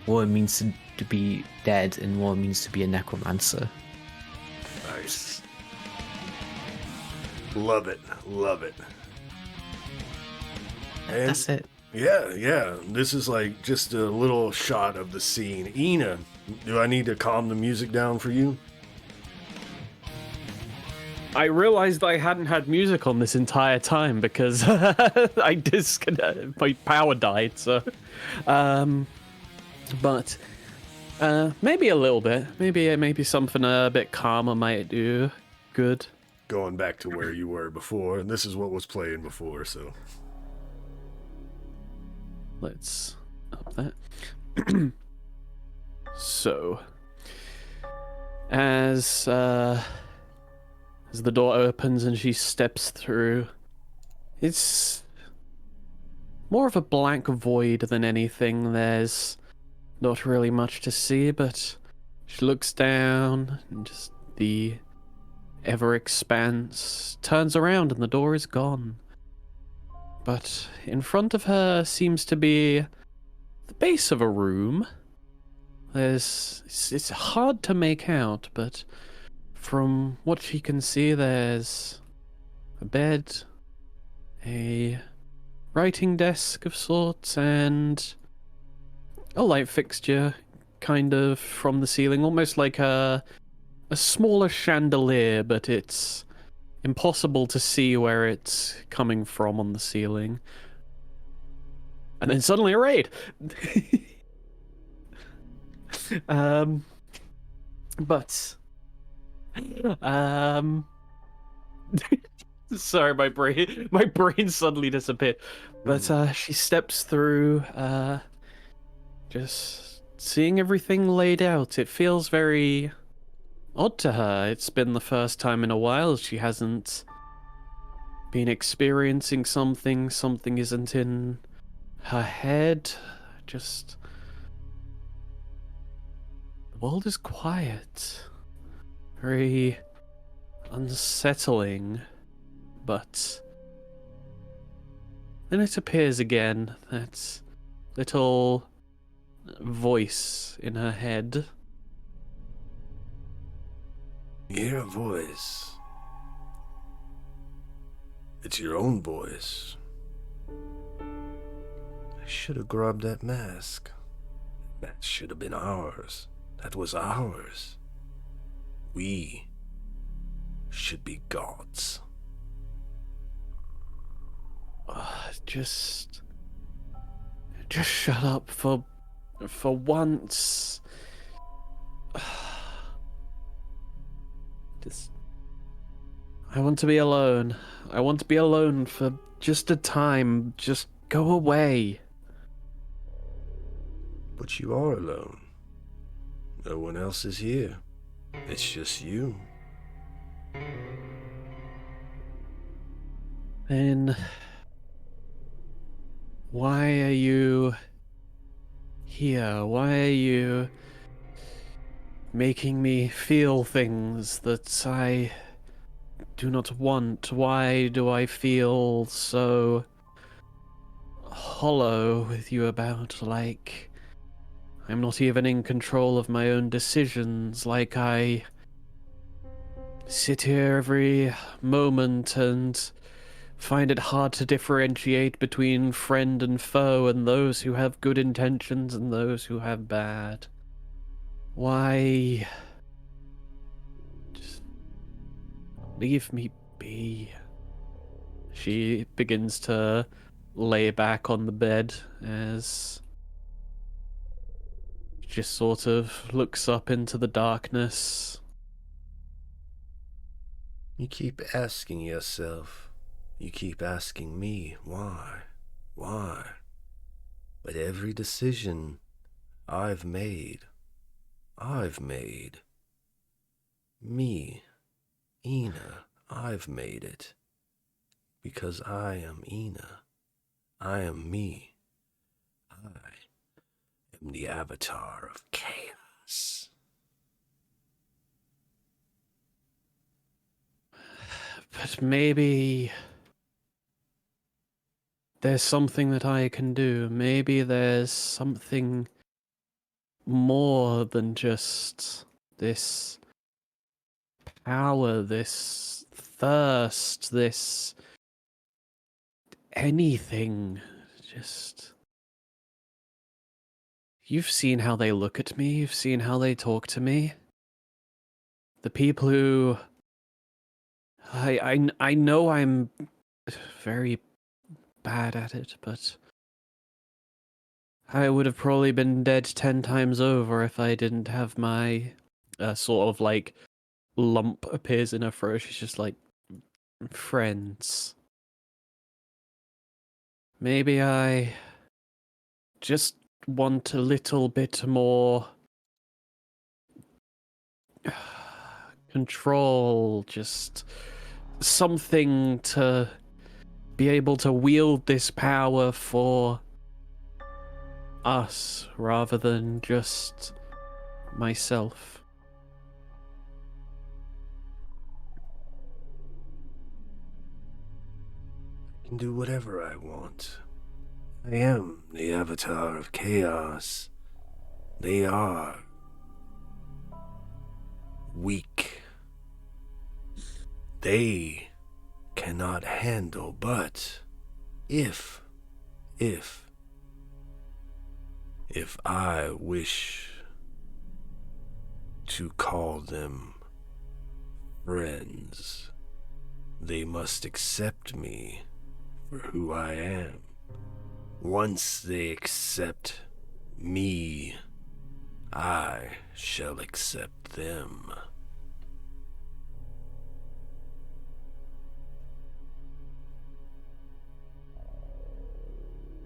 what it means to be dead and what it means to be a necromancer.
Nice. Love it. And
That's it.
Yeah. This is like just a little shot of the scene. Eena, do I need to calm the music down for you?
I realized I hadn't had music on this entire time because I disconnected. My power died, so. But maybe a little bit. Maybe something a bit calmer might do good.
Going back to where you were before, and this is what was playing before, so.
Let's up that. So, as the door opens and she steps through, it's more of a blank void than anything. There's not really much to see, but she looks down and just the ever expanse, turns around and the door is gone. But in front of her seems to be the base of a room. It's hard to make out, but from what she can see, there's a bed, a writing desk of sorts, and a light fixture kind of from the ceiling, almost like a smaller chandelier, but it's impossible to see where it's coming from on the ceiling. And then suddenly a raid. But sorry, my brain suddenly disappeared. But she steps through, just seeing everything laid out. It feels very odd to her. It's been the first time in a while she hasn't been experiencing something. Something isn't in her head. Just the world is quiet. Very unsettling. But then it appears again, that little voice in her head.
You hear a voice. It's your own voice. I should have grabbed that mask. That should have been ours. That was ours. We should be gods.
Just shut up for once. I want to be alone. I want to be alone for just a time. Just go away.
But you are alone. No one else is here. It's just you.
Then why are you here? Why are you making me feel things that I do not want? Why do I feel so hollow with you about, like I'm not even in control of my own decisions, like I sit here every moment and find it hard to differentiate between friend and foe, and those who have good intentions and those who have bad? Why? Just leave me be. She begins to lay back on the bed as she just sort of looks up into the darkness.
You keep asking yourself. You keep asking me, why? Why? But every decision I've made. Me, Eena, I've made it. Because I am Eena. I am me. I am the avatar of chaos.
But maybe there's something that I can do. Maybe there's something more than just this power, this thirst, this anything. Just... You've seen how they look at me. You've seen how they talk to me. The people who... I know I'm very bad at it, but I would have probably been dead 10 times over if I didn't have my sort of like lump appears in her throat. She's just like, friends. Maybe I just want a little bit more control, just something to be able to wield this power for us rather than just myself.
I can do whatever I want. I am the avatar of chaos. They are weak. They cannot handle, but if I wish to call them friends, they must accept me for who I am. Once they accept me, I shall accept them.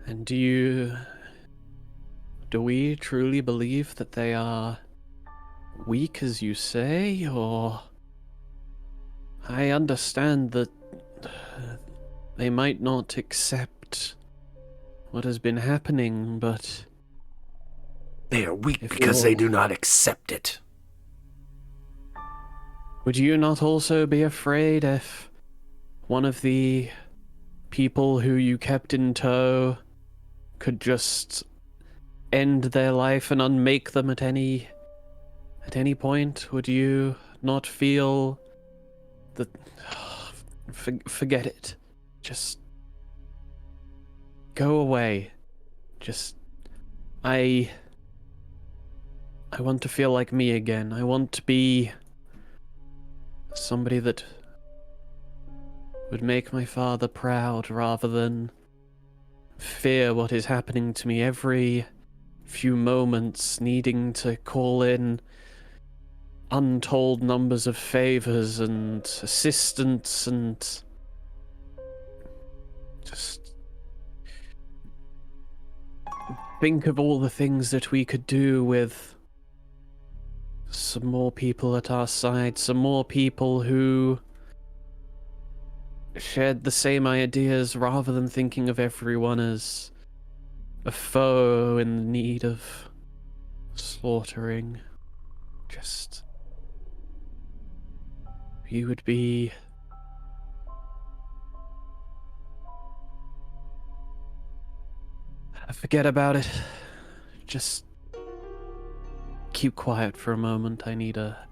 And do we truly believe that they are weak, as you say, or... I understand that they might not accept what has been happening, but...
They are weak
If
because
you're-
they do not accept it.
Would you not also be afraid if one of the people who you kept in tow could just end their life and unmake them at any point? Would you not feel that... Forget it. Just go away. Just... I want to feel like me again. I want to be somebody that would make my father proud rather than fear what is happening to me every few moments, needing to call in untold numbers of favors and assistance and just think of all the things that we could do with some more people at our side, some more people who shared the same ideas rather than thinking of everyone as a foe in need of slaughtering. Just... you would be... Forget about it. Just keep quiet for a moment. I need a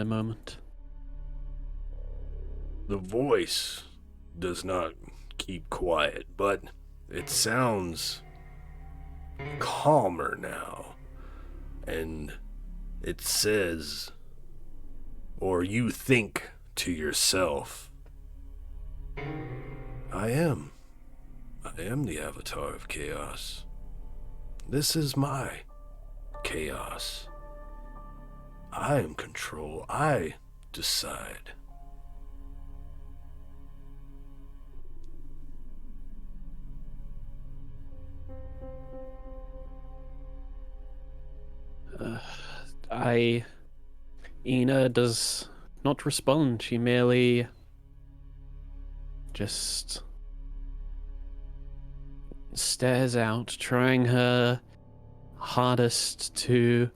moment.
The voice does not keep quiet, but it sounds calmer now. And it says, or you think to yourself, I am the avatar of chaos. This is my chaos. I am control. I decide.
Eena does not respond. She merely just stares out, trying her hardest to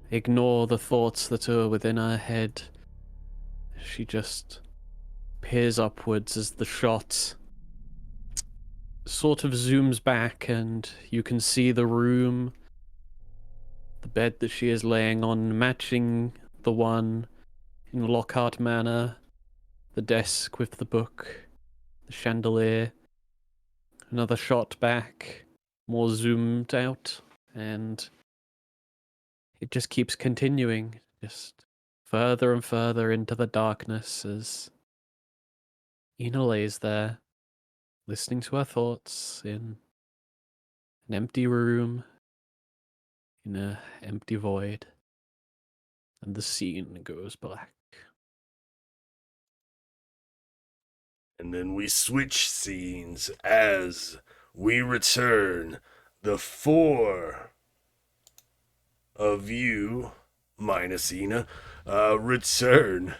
ignore the thoughts that are within her head. She just peers upwards as the shot sort of zooms back and you can see the room, the bed that she is laying on, matching the one in Lockhart Manor, the desk with the book, the chandelier. Another shot back, more zoomed out, and it just keeps continuing, just further and further into the darkness as Eena lays there, listening to her thoughts in an empty room, in an empty void, and the scene goes black.
And then we switch scenes as we return. The four of you, minus Eena, return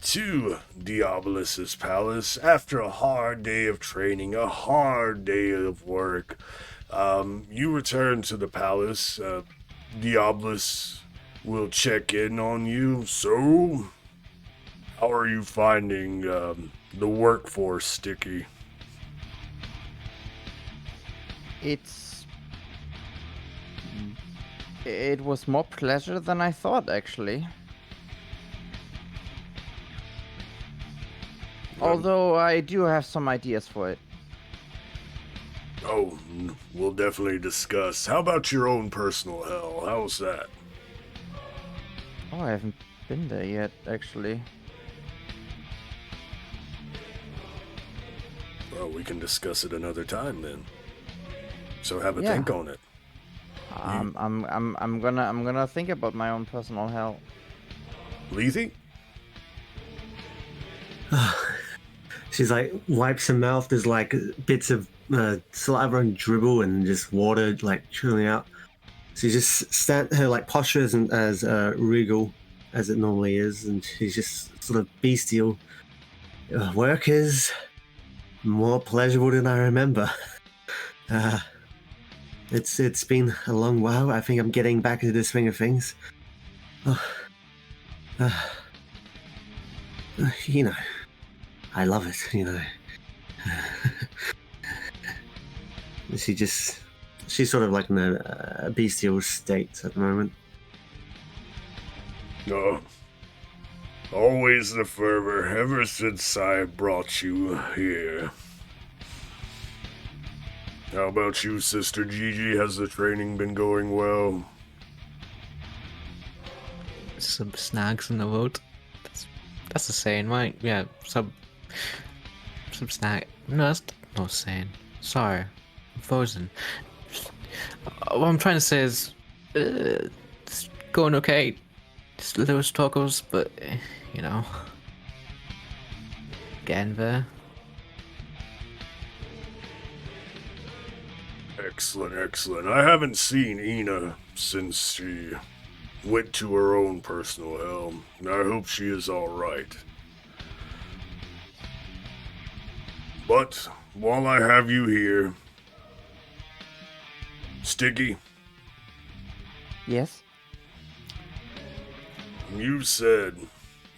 to Diabolus's palace after a hard day of training, a hard day of work. You return to the palace. Diabolus will check in on you. So, how are you finding the workforce, Sticky?
It was more pleasure than I thought, actually. Although I do have some ideas for it.
Oh, we'll definitely discuss. How about your own personal hell? How's that?
Oh, I haven't been there yet, actually.
Well, we can discuss it another time then. So have a
Yeah.
think on it.
I'm gonna think about my own personal hell.
Lethe?
She's like wipes her mouth. There's like bits of saliva and dribble and just water like chilling out. She just her like posture isn't as regal as it normally is, and she's just sort of bestial. Work is more pleasurable than I remember. It's been a long while. I think I'm getting back into the swing of things. You know, I love it. You know, she's sort of like in a bestial state at the moment.
Oh, always the fervor ever since I brought you here. How about you, Sister GiGi? Has the training been going well?
Some snags in the road. That's a saying, right? Yeah, some snag. No, that's not a saying. Sorry, I'm frozen. What I'm trying to say is, it's going okay. Just little struggles, but you know, getting there.
Excellent, excellent. I haven't seen Eena since she went to her own personal hell. I hope she is alright. But while I have you here, Sticky,
Yes?
you said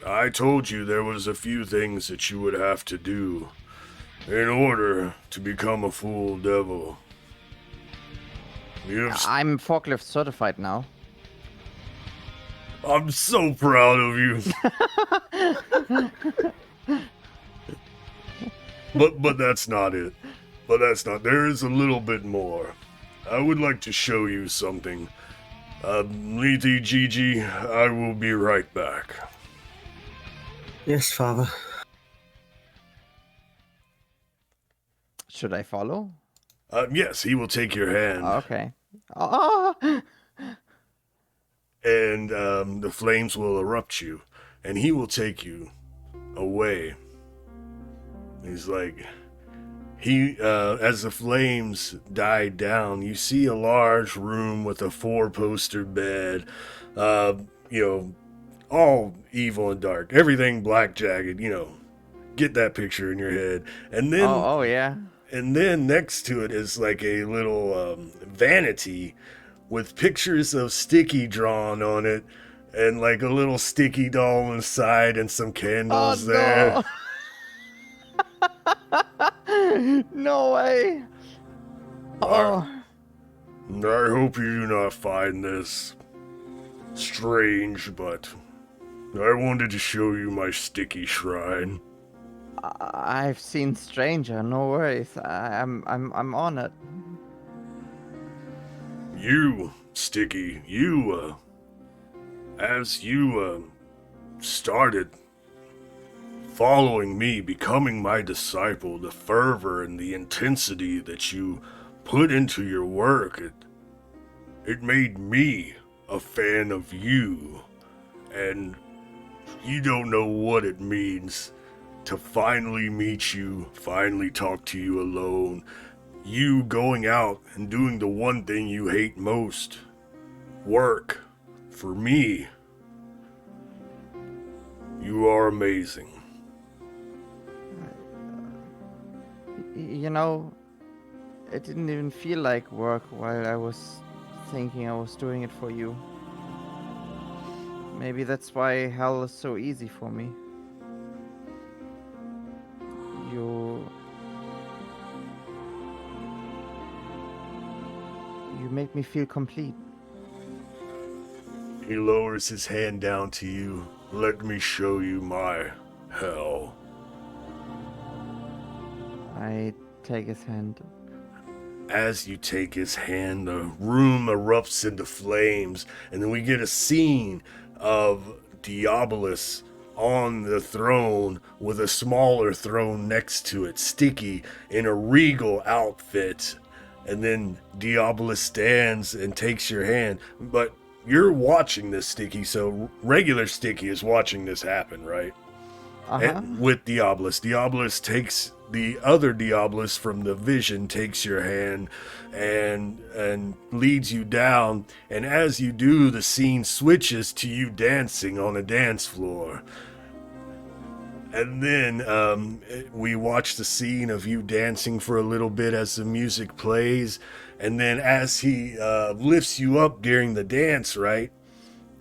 I told you there was a few things that you would have to do in order to become a full devil.
I'm forklift certified now.
I'm so proud of you. But that's not it. There is a little bit more. I would like to show you something. Lethe, GiGi, I will be right back.
Yes, Father.
Should I follow?
Yes, he will take your hand.
Okay. Oh!
And the flames will erupt you, and he will take you away. He's like, as the flames died down, you see a large room with a 4-poster bed, all evil and dark, everything black jagged, get that picture in your head. And then,
Oh yeah.
and then next to it is like a little vanity with pictures of Sticky drawn on it, and like a little Sticky doll inside, and some candles there.
No way. Oh.
I hope you do not find this strange, but I wanted to show you my Sticky shrine.
I've seen stranger. No worries. I'm on it.
You, Sticky, as you started following me, becoming my disciple, the fervor and the intensity that you put into your work, it made me a fan of you. And you don't know what it means to finally meet you, finally talk to you alone. You going out and doing the one thing you hate most, work, for me. You are amazing.
You know, it didn't even feel like work while I was thinking I was doing it for you. Maybe that's why hell is so easy for me. You make me feel complete.
He lowers his hand down to you. Let me show you my hell.
I take his hand.
As you take his hand, the room erupts into flames, and then we get a scene of Diabolus on the throne with a smaller throne next to it, Sticky in a regal outfit. And then Diabolus stands and takes your hand. But you're watching this, Sticky, so regular Sticky is watching this happen, right? And with Diabolus. Diabolus takes the other Diabolus from the vision, takes your hand and leads you down. And as you do, the scene switches to you dancing on a dance floor. And then we watch the scene of you dancing for a little bit as the music plays. And then as he lifts you up during the dance, right?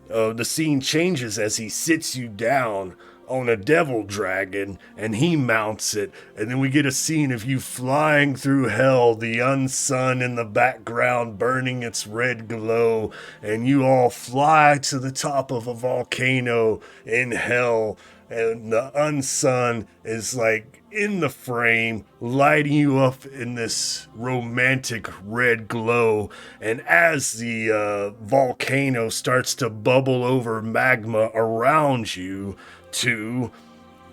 The scene changes as he sits you down on a devil dragon and he mounts it. And then we get a scene of you flying through hell, the unsun in the background burning its red glow. And you all fly to the top of a volcano in hell. And the unsun is like in the frame, lighting you up in this romantic red glow. And as the volcano starts to bubble over magma around you, too,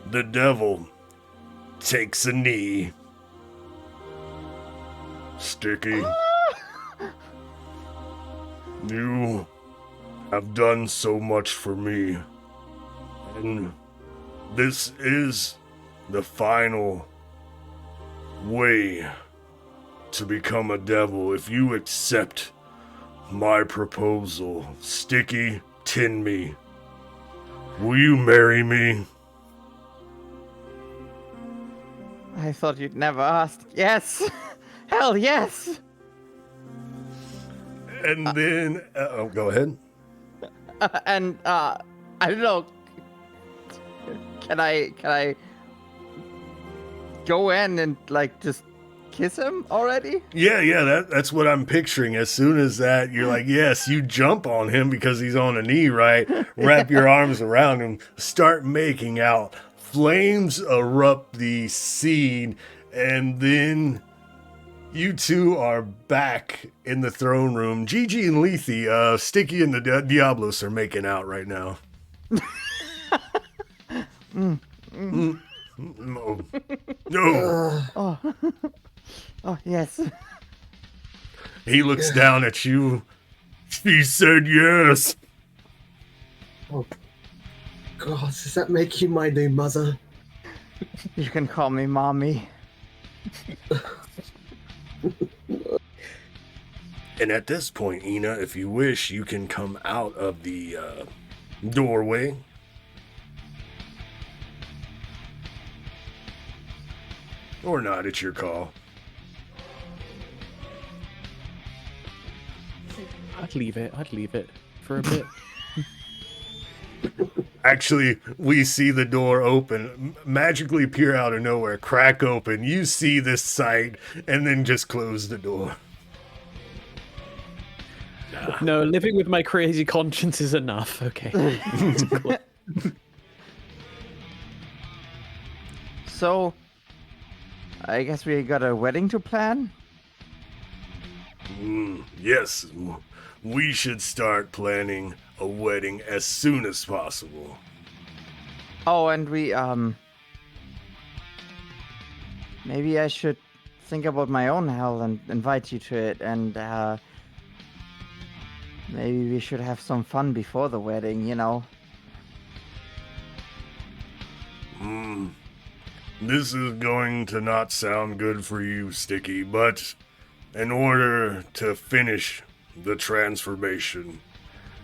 the devil takes a knee. Sticky, you have done so much for me. And this is the final way to become a devil if you accept my proposal. Sticky, Tinme, will you marry me?
I thought you'd never ask. Yes! Hell yes!
And then, go ahead.
I don't know. Can I go in and like just kiss him already?
Yeah, that's what I'm picturing. As soon as that, you're like, yes, you jump on him because he's on a knee, right? Wrap your arms around him, start making out. Flames erupt the scene, and then you two are back in the throne room. GiGi and Lethe, Sticky and the Diabolus are making out right now. No.
Oh yes.
He looks down at you. She said yes.
Oh, God, does that make you my new mother?
You can call me mommy.
And at this point, Eena, if you wish, you can come out of the doorway. Or not, it's your call.
I'd leave it for a bit.
Actually, we see the door open, magically appear out of nowhere, crack open. You see this sight, and then just close the door.
No, living with my crazy conscience is enough. Okay.
So, I guess we got a wedding to plan?
Yes, we should start planning a wedding as soon as possible.
Oh, and we, maybe I should think about my own hell and invite you to it, and, maybe we should have some fun before the wedding, you know?
This is going to not sound good for you, Sticky, but in order to finish the transformation,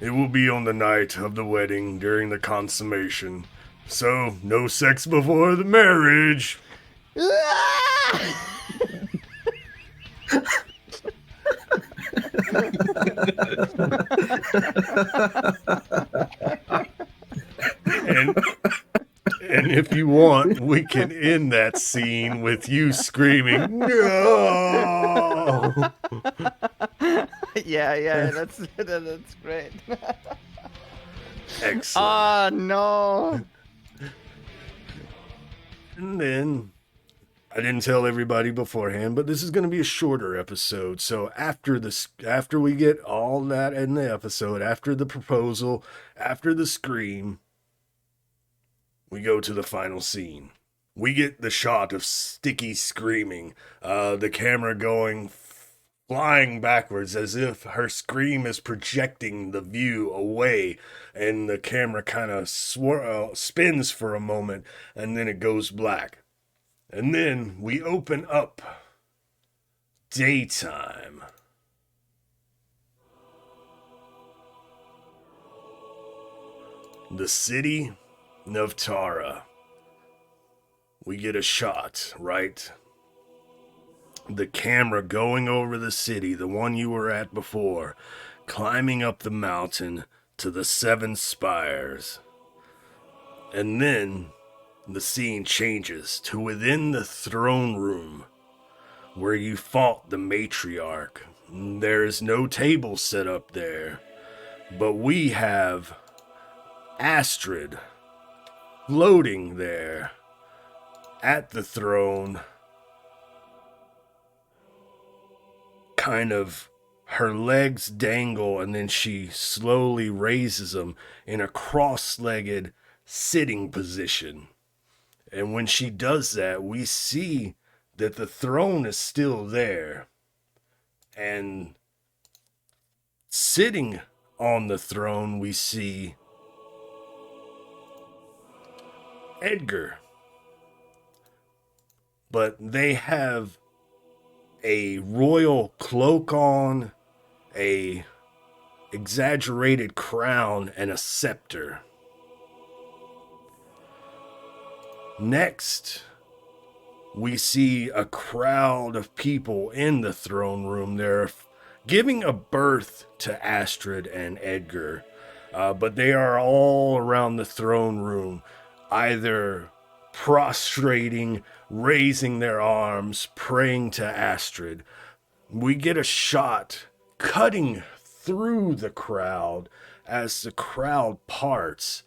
it will be on the night of the wedding during the consummation So, no sex before the marriage. and and if you want, we can end that scene with you screaming, "No!"
Yeah, that's great.
Excellent.
Ah, no.
And then I didn't tell everybody beforehand, but this is going to be a shorter episode. So after we get all that in the episode, after the proposal, after the scream, we go to the final scene. We get the shot of Sticky screaming, the camera flying backwards as if her scream is projecting the view away, and the camera kind of spins for a moment, and then it goes black. And then we open up daytime. The city of Tara. We get a shot, right? The camera going over the city, the one you were at before, climbing up the mountain to the 7 spires. And then the scene changes to within the throne room where you fought the matriarch. There is no table set up there, but we have Astrid floating there at the throne, kind of her legs dangle, and then she slowly raises them in a cross-legged sitting position. And when she does that, we see that the throne is still there. And sitting on the throne, we see Edgar. But they have a royal cloak on, a exaggerated crown, and a scepter. Next, we see a crowd of people in the throne room. They're giving a birth to Astrid and Edgar, but they are all around the throne room, either prostrating, raising their arms, praying to Astrid. We get a shot cutting through the crowd as the crowd parts,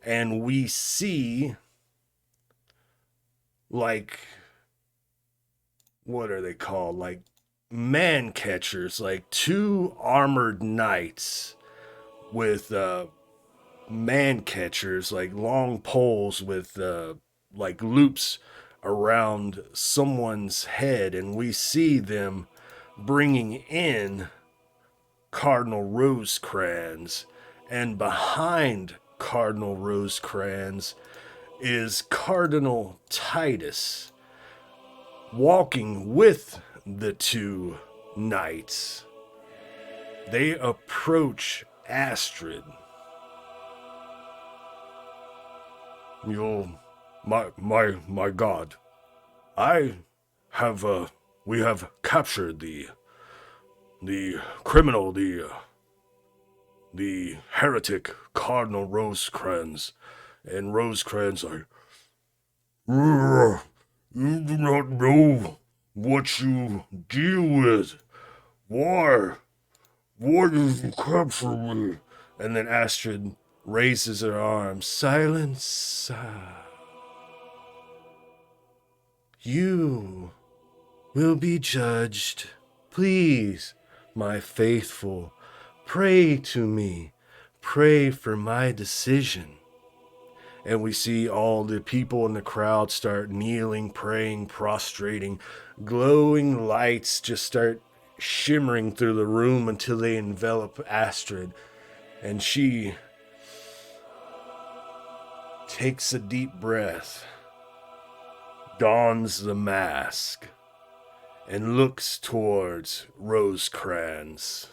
and we see, like, what are they called? Like man catchers, like 2 armored knights with man catchers, like long poles with like loops around someone's head, and we see them bringing in Cardinal Rosecrans, and behind Cardinal Rosecrans is Cardinal Titus, walking with the 2 knights. They approach Astrid. My God, we have captured the criminal, the heretic Cardinal Rosecrans. And Rosecrans are, you do not know what you deal with. Why did you capture me? And then Astrid raises her arms. Silence. You will be judged. Please, my faithful, pray to me. Pray for my decision. And we see all the people in the crowd start kneeling, praying, prostrating. Glowing lights just start shimmering through the room until they envelop Astrid. And she takes a deep breath, dons the mask, and looks towards Rosecrans.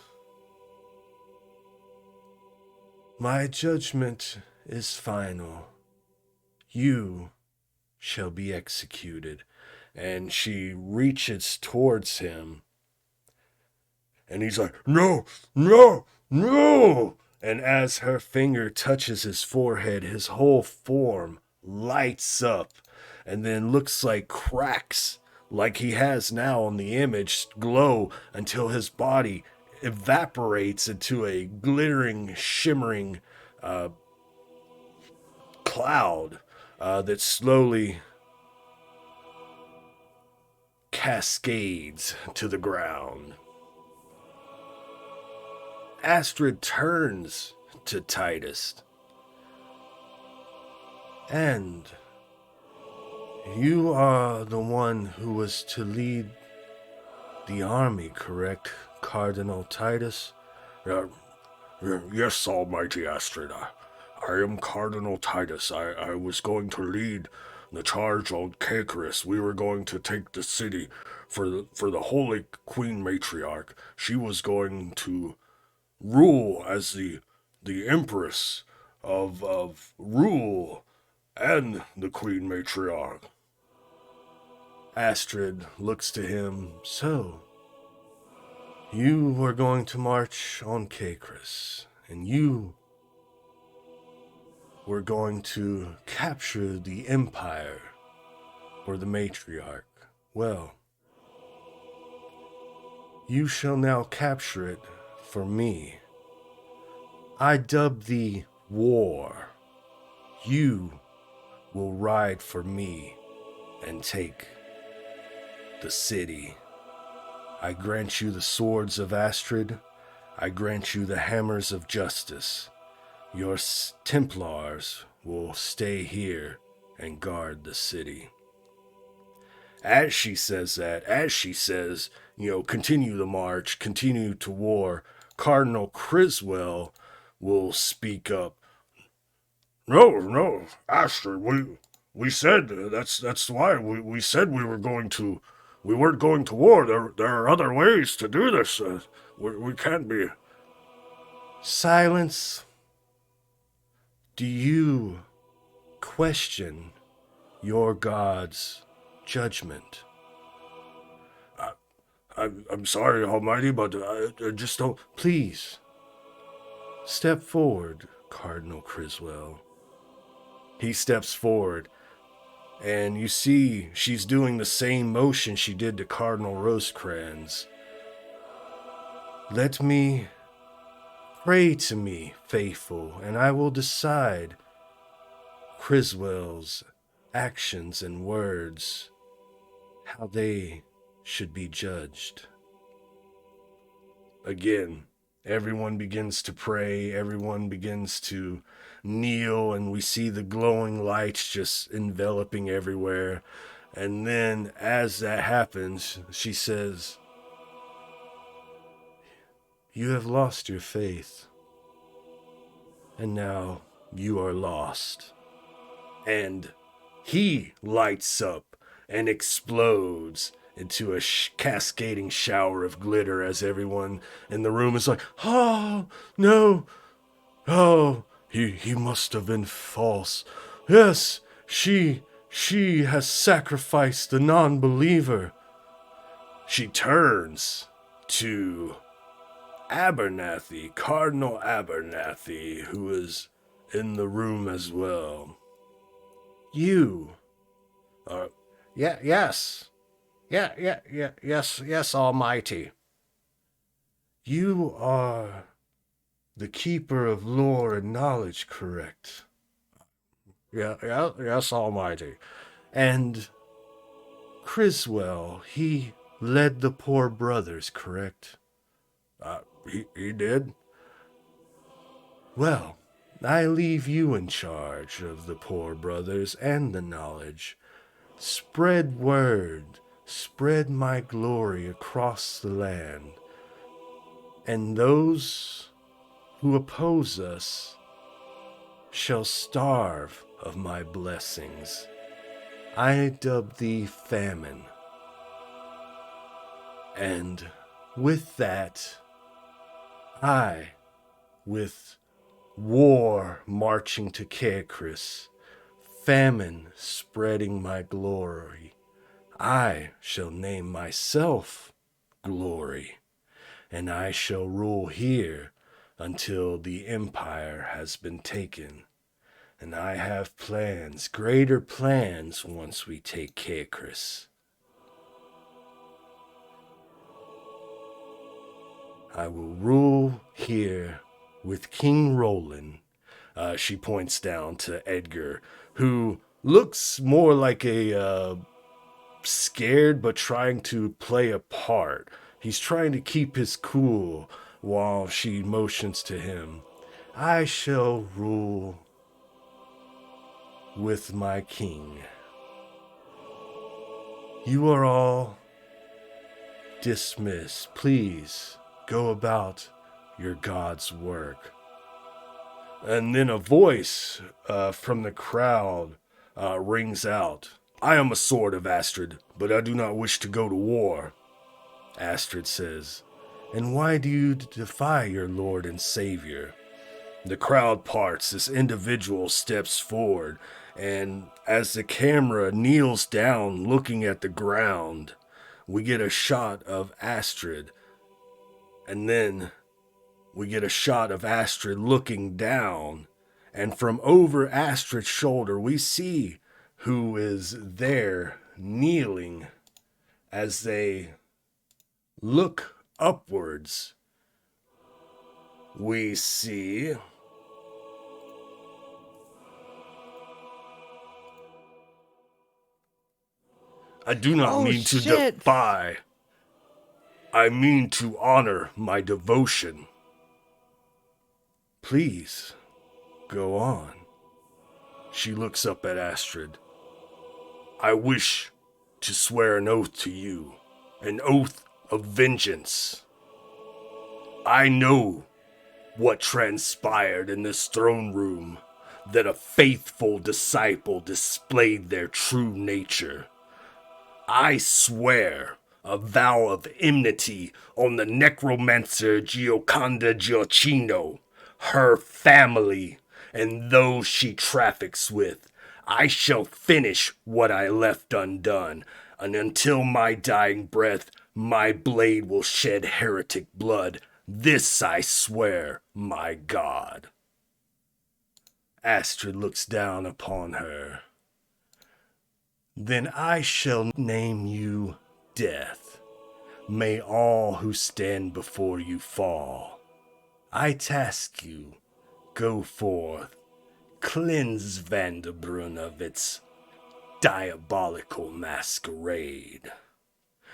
My judgment is final. you shall be executed. And she reaches towards him. And he's like, no, no, no. And as her finger touches his forehead, his whole form lights up and then looks like cracks, like he has now on the image, glow until his body evaporates into a glittering, shimmering cloud that slowly cascades to the ground. Astrid turns to Titus. And you are the one who was to lead the army, correct, Cardinal Titus? Yes, Almighty Astrid. I am Cardinal Titus. I was going to lead the charge on Caicrus. We were going to take the city for the Holy Queen Matriarch. She was going to rule as the Empress of Rule and the Queen Matriarch. Astrid looks to him. So, you were going to march on Caicrus, and you were going to capture the Empire or the Matriarch. Well, you shall now capture it for me. I dub thee War. You will ride for me and take the city. I grant you the swords of Astrid. I grant you the hammers of justice. Your Templars will stay here and guard the city. As she says that, as she says, continue the march, continue to war, Cardinal Criswell will speak up. No, Astrid, we said that's why we said we weren't going to war. There are other ways to do this. We can't be. Silence. Do you question your God's judgment? I'm sorry, Almighty, but I just don't. Please, step forward, Cardinal Criswell. He steps forward, and you see she's doing the same motion she did to Cardinal Rosecrans. Let me pray to me, faithful, and I will decide Criswell's actions and words, how they should be judged. Again, everyone begins to pray, everyone begins to kneel, and we see the glowing lights just enveloping everywhere. And then, as that happens, she says, you have lost your faith, and now you are lost. And he lights up and explodes into a cascading shower of glitter as everyone in the room is like, oh, no, oh, he must have been false. Yes, she has sacrificed the non-believer. She turns to Abernathy, Cardinal Abernathy, who is in the room as well. You are, yes, Almighty. You are the keeper of lore and knowledge, correct? Yes, Almighty. And Criswell, he led the poor brothers, correct? He did. Well, I leave you in charge of the poor brothers and the knowledge. Spread word, spread my glory across the land. And those who oppose us shall starve of my blessings. I dub thee famine. And with that, I, with war marching to Caicrus, famine spreading my glory. I shall name myself Glory, and I shall rule here until the empire has been taken. And I have plans, greater plans, once we take Caicris. I will rule here with King Roland. She points down to Edgar, who looks more like a scared but trying to play a part. He's trying to keep his cool while she motions to him. I shall rule with my king. You are all dismissed. Please go about your God's work. And then a voice from the crowd rings out. I am a sword of Astrid, but I do not wish to go to war. Astrid says, and why do you defy your Lord and Savior? The crowd parts, this individual steps forward, and as the camera kneels down looking at the ground, we get a shot of Astrid, and then we get a shot of Astrid looking down, and from over Astrid's shoulder we see who is there kneeling as they look upwards. We see I do not mean to defy. I mean to honor my devotion. Please, go on. She looks up at Astrid. I wish to swear an oath to you, an oath of vengeance. I know what transpired in this throne room, that a faithful disciple displayed their true nature. I swear a vow of enmity on the necromancer Gioconda Gioacchino, her family, and those she traffics with. I shall finish what I left undone, and until my dying breath, my blade will shed heretic blood. This I swear, my God. Astrid looks down upon her. Then I shall name you Death. May all who stand before you fall. I task you, go forth, cleanse Vanderbrunn of its diabolical masquerade.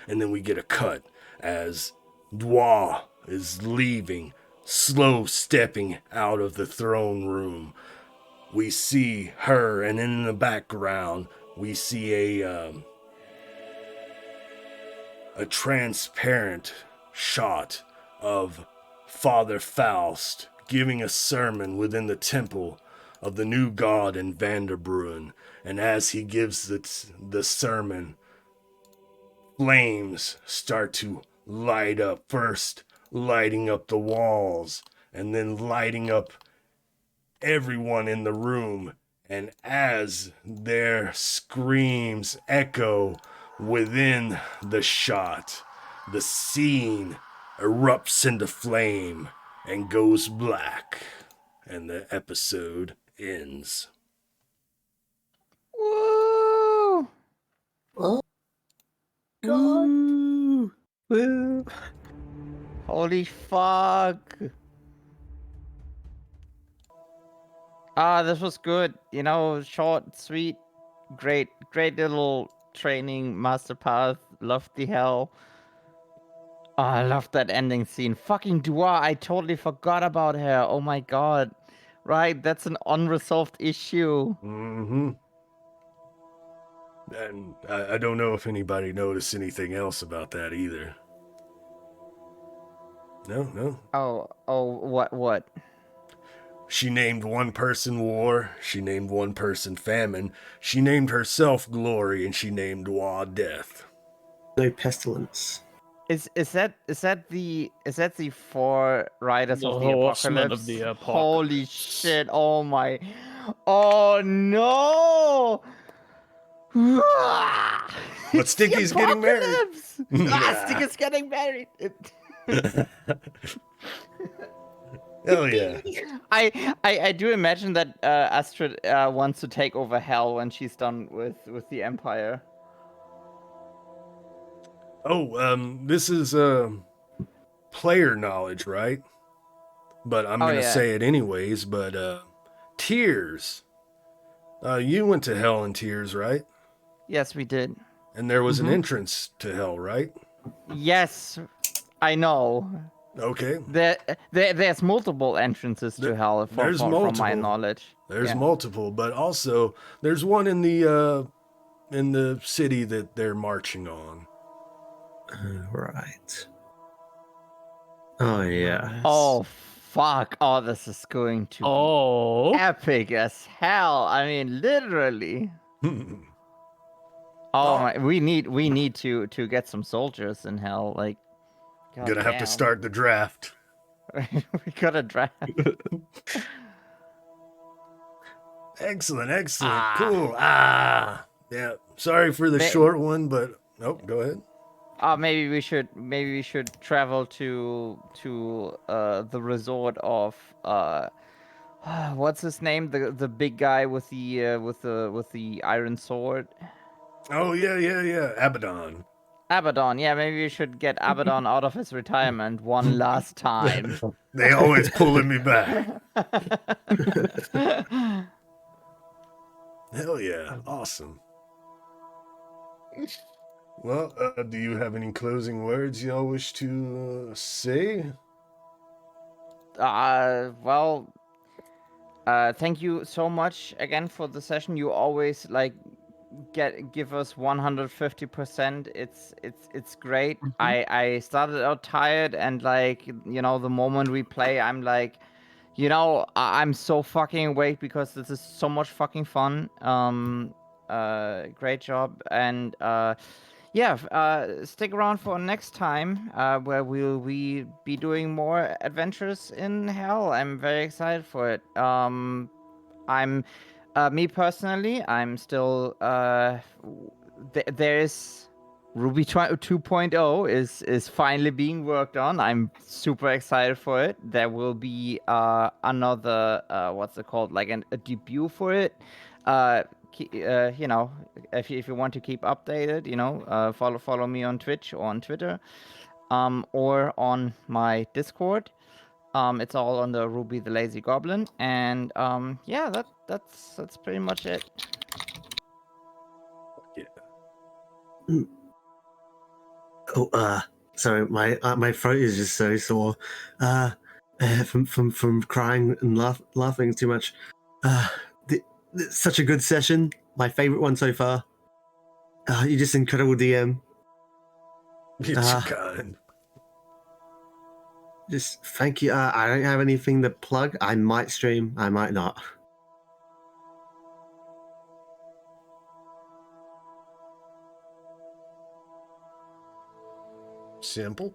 And then we get a cut as Dwa is leaving, slow stepping out of the throne room. We see her, and in the background, we see a transparent shot of Father Faust giving a sermon within the temple of the new god in Vanderbrunn. And as he gives the sermon, flames start to light up, first lighting up the walls, and then lighting up everyone in the room. And as their screams echo within the shot, the scene erupts into flame and goes black, and the episode ends.
Woo!
Oh,
Woo! Woo! Holy fuck! This was good. You know, short, sweet, great little training master path. Loved the hell. Oh, I loved that ending scene. Fucking Dua, I totally forgot about her. Oh my god. Right, that's an unresolved issue.
Mm-hmm. And I don't know if anybody noticed anything else about that either. No.
Oh, what?
She named one person War, she named one person Famine, she named herself Glory, and she named Wa Death.
no pestilence.
Is that the four riders
The
of the
horsemen
apocalypse?
of the apocalypse.
Holy shit! Oh my! Oh no!
But Sticky's getting married.
Sticky's getting married.
Hell yeah.
I do imagine that Astrid wants to take over Hell when she's done with the Empire.
Oh, this is player knowledge, right? But I'm gonna
yeah.
say it anyways. But Tears, you went to Hell in Tears, right?
Yes, we did.
And there was an entrance to Hell, right?
Yes, I know.
Okay.
There's multiple entrances to Hell from my
multiple.
knowledge.
There's multiple, but also there's one in the city that they're marching on.
Right. Oh, yeah.
Oh, fuck. Oh, this is going to be epic as hell. I mean, literally. My, we need to get some soldiers in Hell. Like,
gonna have to start the draft.
We got a draft.
Excellent. Cool. Yeah. Sorry for the short one, but go ahead.
Maybe we should travel to the resort of what's his name? The big guy with the iron sword.
Oh yeah. Abaddon.
Abaddon, yeah, maybe we should get Abaddon out of his retirement one last time.
They always pulling me back. Hell yeah, awesome. Well, do you have any closing words y'all wish to say?
Thank you so much again for the session. You always give us 150%. It's great. I started out tired, and the moment we play, I'm like, I'm so fucking awake because this is so much fucking fun. Great job, and stick around for next time where we'll be doing more adventures in Hell. I'm very excited for it. Me personally, I'm still there's Ruby 2.0 is finally being worked on. I'm super excited for it. There will be another what's it called, like a debut for it. If you want to keep updated, follow me on Twitch or on Twitter, or on my Discord. It's all on the Ruby the Lazy Goblin, and that's pretty much it.
Yeah.
Oh, sorry, my throat is just so sore. From crying and laughing too much. Such a good session. My favorite one so far. You're just incredible, DM.
You're too kind.
Just thank you. I don't have anything to plug. I might stream. I might not.
Simple.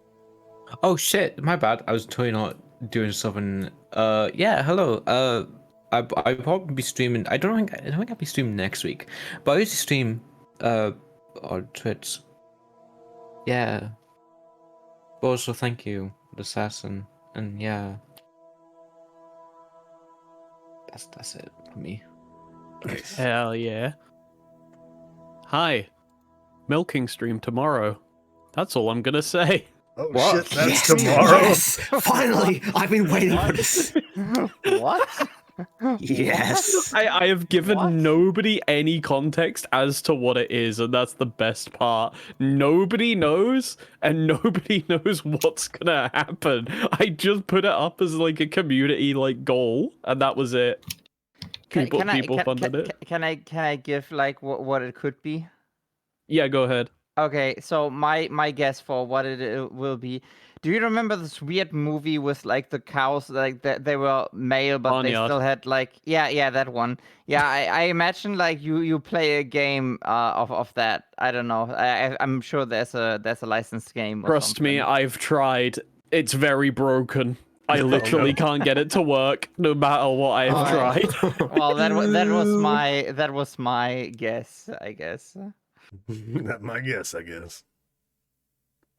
Oh shit, my bad. I was totally not doing something. Hello. I'll probably be streaming. I don't think I'll be streaming next week, but I usually stream on Twitch. Yeah. But also thank you, the Assassin, and yeah. That's it for me.
Nice.
Hell yeah. Hi. Milking stream tomorrow. That's all I'm gonna say.
Oh
What?
shit, that's tomorrow.
Yes! Finally! I've been waiting for this.
What?
Yes!
I have given
What?
nobody any context as to what it is, and that's the best part. Nobody knows, and nobody knows what's gonna happen. I just put it up as like a community goal, and that was it. People funded it.
Can I give what it could be?
Yeah, go ahead.
Okay, so my guess for what it will be. Do you remember this weird movie with the cows, they were male but they
Barnyard.
still had that one. Yeah, I imagine you play a game of that. I don't know. I'm sure there's a licensed game. Or
Trust me,
something.
I've tried. It's very broken. I literally can't get it to work, no matter what I have tried.
Well, that was my guess, I guess.
That's my guess, I guess.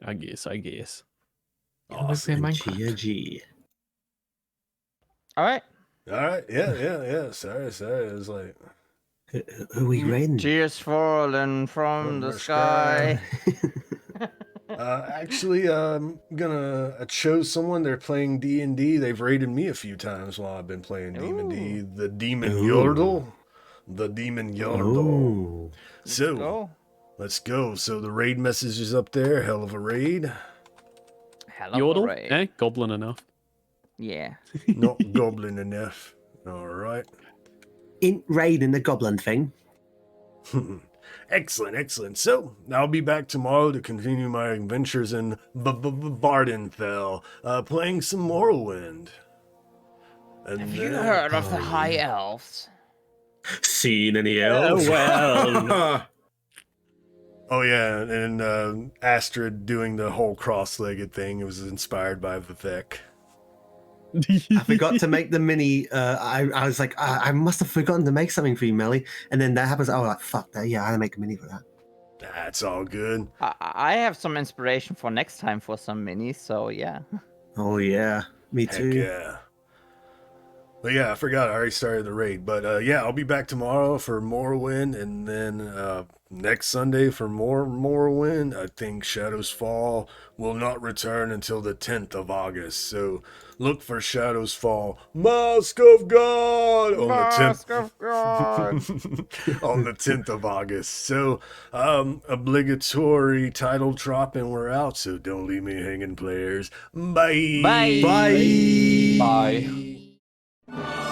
I guess.
Awesome.
GG.
All right.
All right. Yeah. Sorry. It was like.
Who are we raiding?
Tears falling from the sky.
Actually, I'm gonna chose someone. They're playing D&D. They've raided me a few times while I've been playing D&D. The Demon Yordle. The Demon Yordle.
Ooh.
So, let's go. So the raid message is up there. Hell of a raid.
Hell of a
Yordle?
raid.
Goblin enough.
Yeah.
Not goblin enough. All right.
In raiding the goblin thing.
Excellent. So, I'll be back tomorrow to continue my adventures in Bardenfell, playing some Morrowind. And
Have you heard of the High Elves?
Seen any elves?
Well.
Oh yeah, and Astrid doing the whole cross-legged thing. It was inspired by Vivek.
I forgot to make the mini. I was like, I must have forgotten to make something for you, Melly. And then that happens. I was like, fuck that. Yeah, I had to make a mini for that.
That's all good.
I have some inspiration for next time for some minis, so yeah.
Oh yeah, me
Heck
too.
yeah. But yeah, I forgot. I already started the raid. But yeah, I'll be back tomorrow for Morrowind, and then next Sunday for more Morrowind. I think Shadows Fall will not return until the 10th of August. So look for Shadows Fall, Mask of God, on
Mask
the 10th
of God.
on the 10th of August. So obligatory title drop, and we're out. So don't leave me hanging, players. Bye.
Bye.
Bye.
Bye.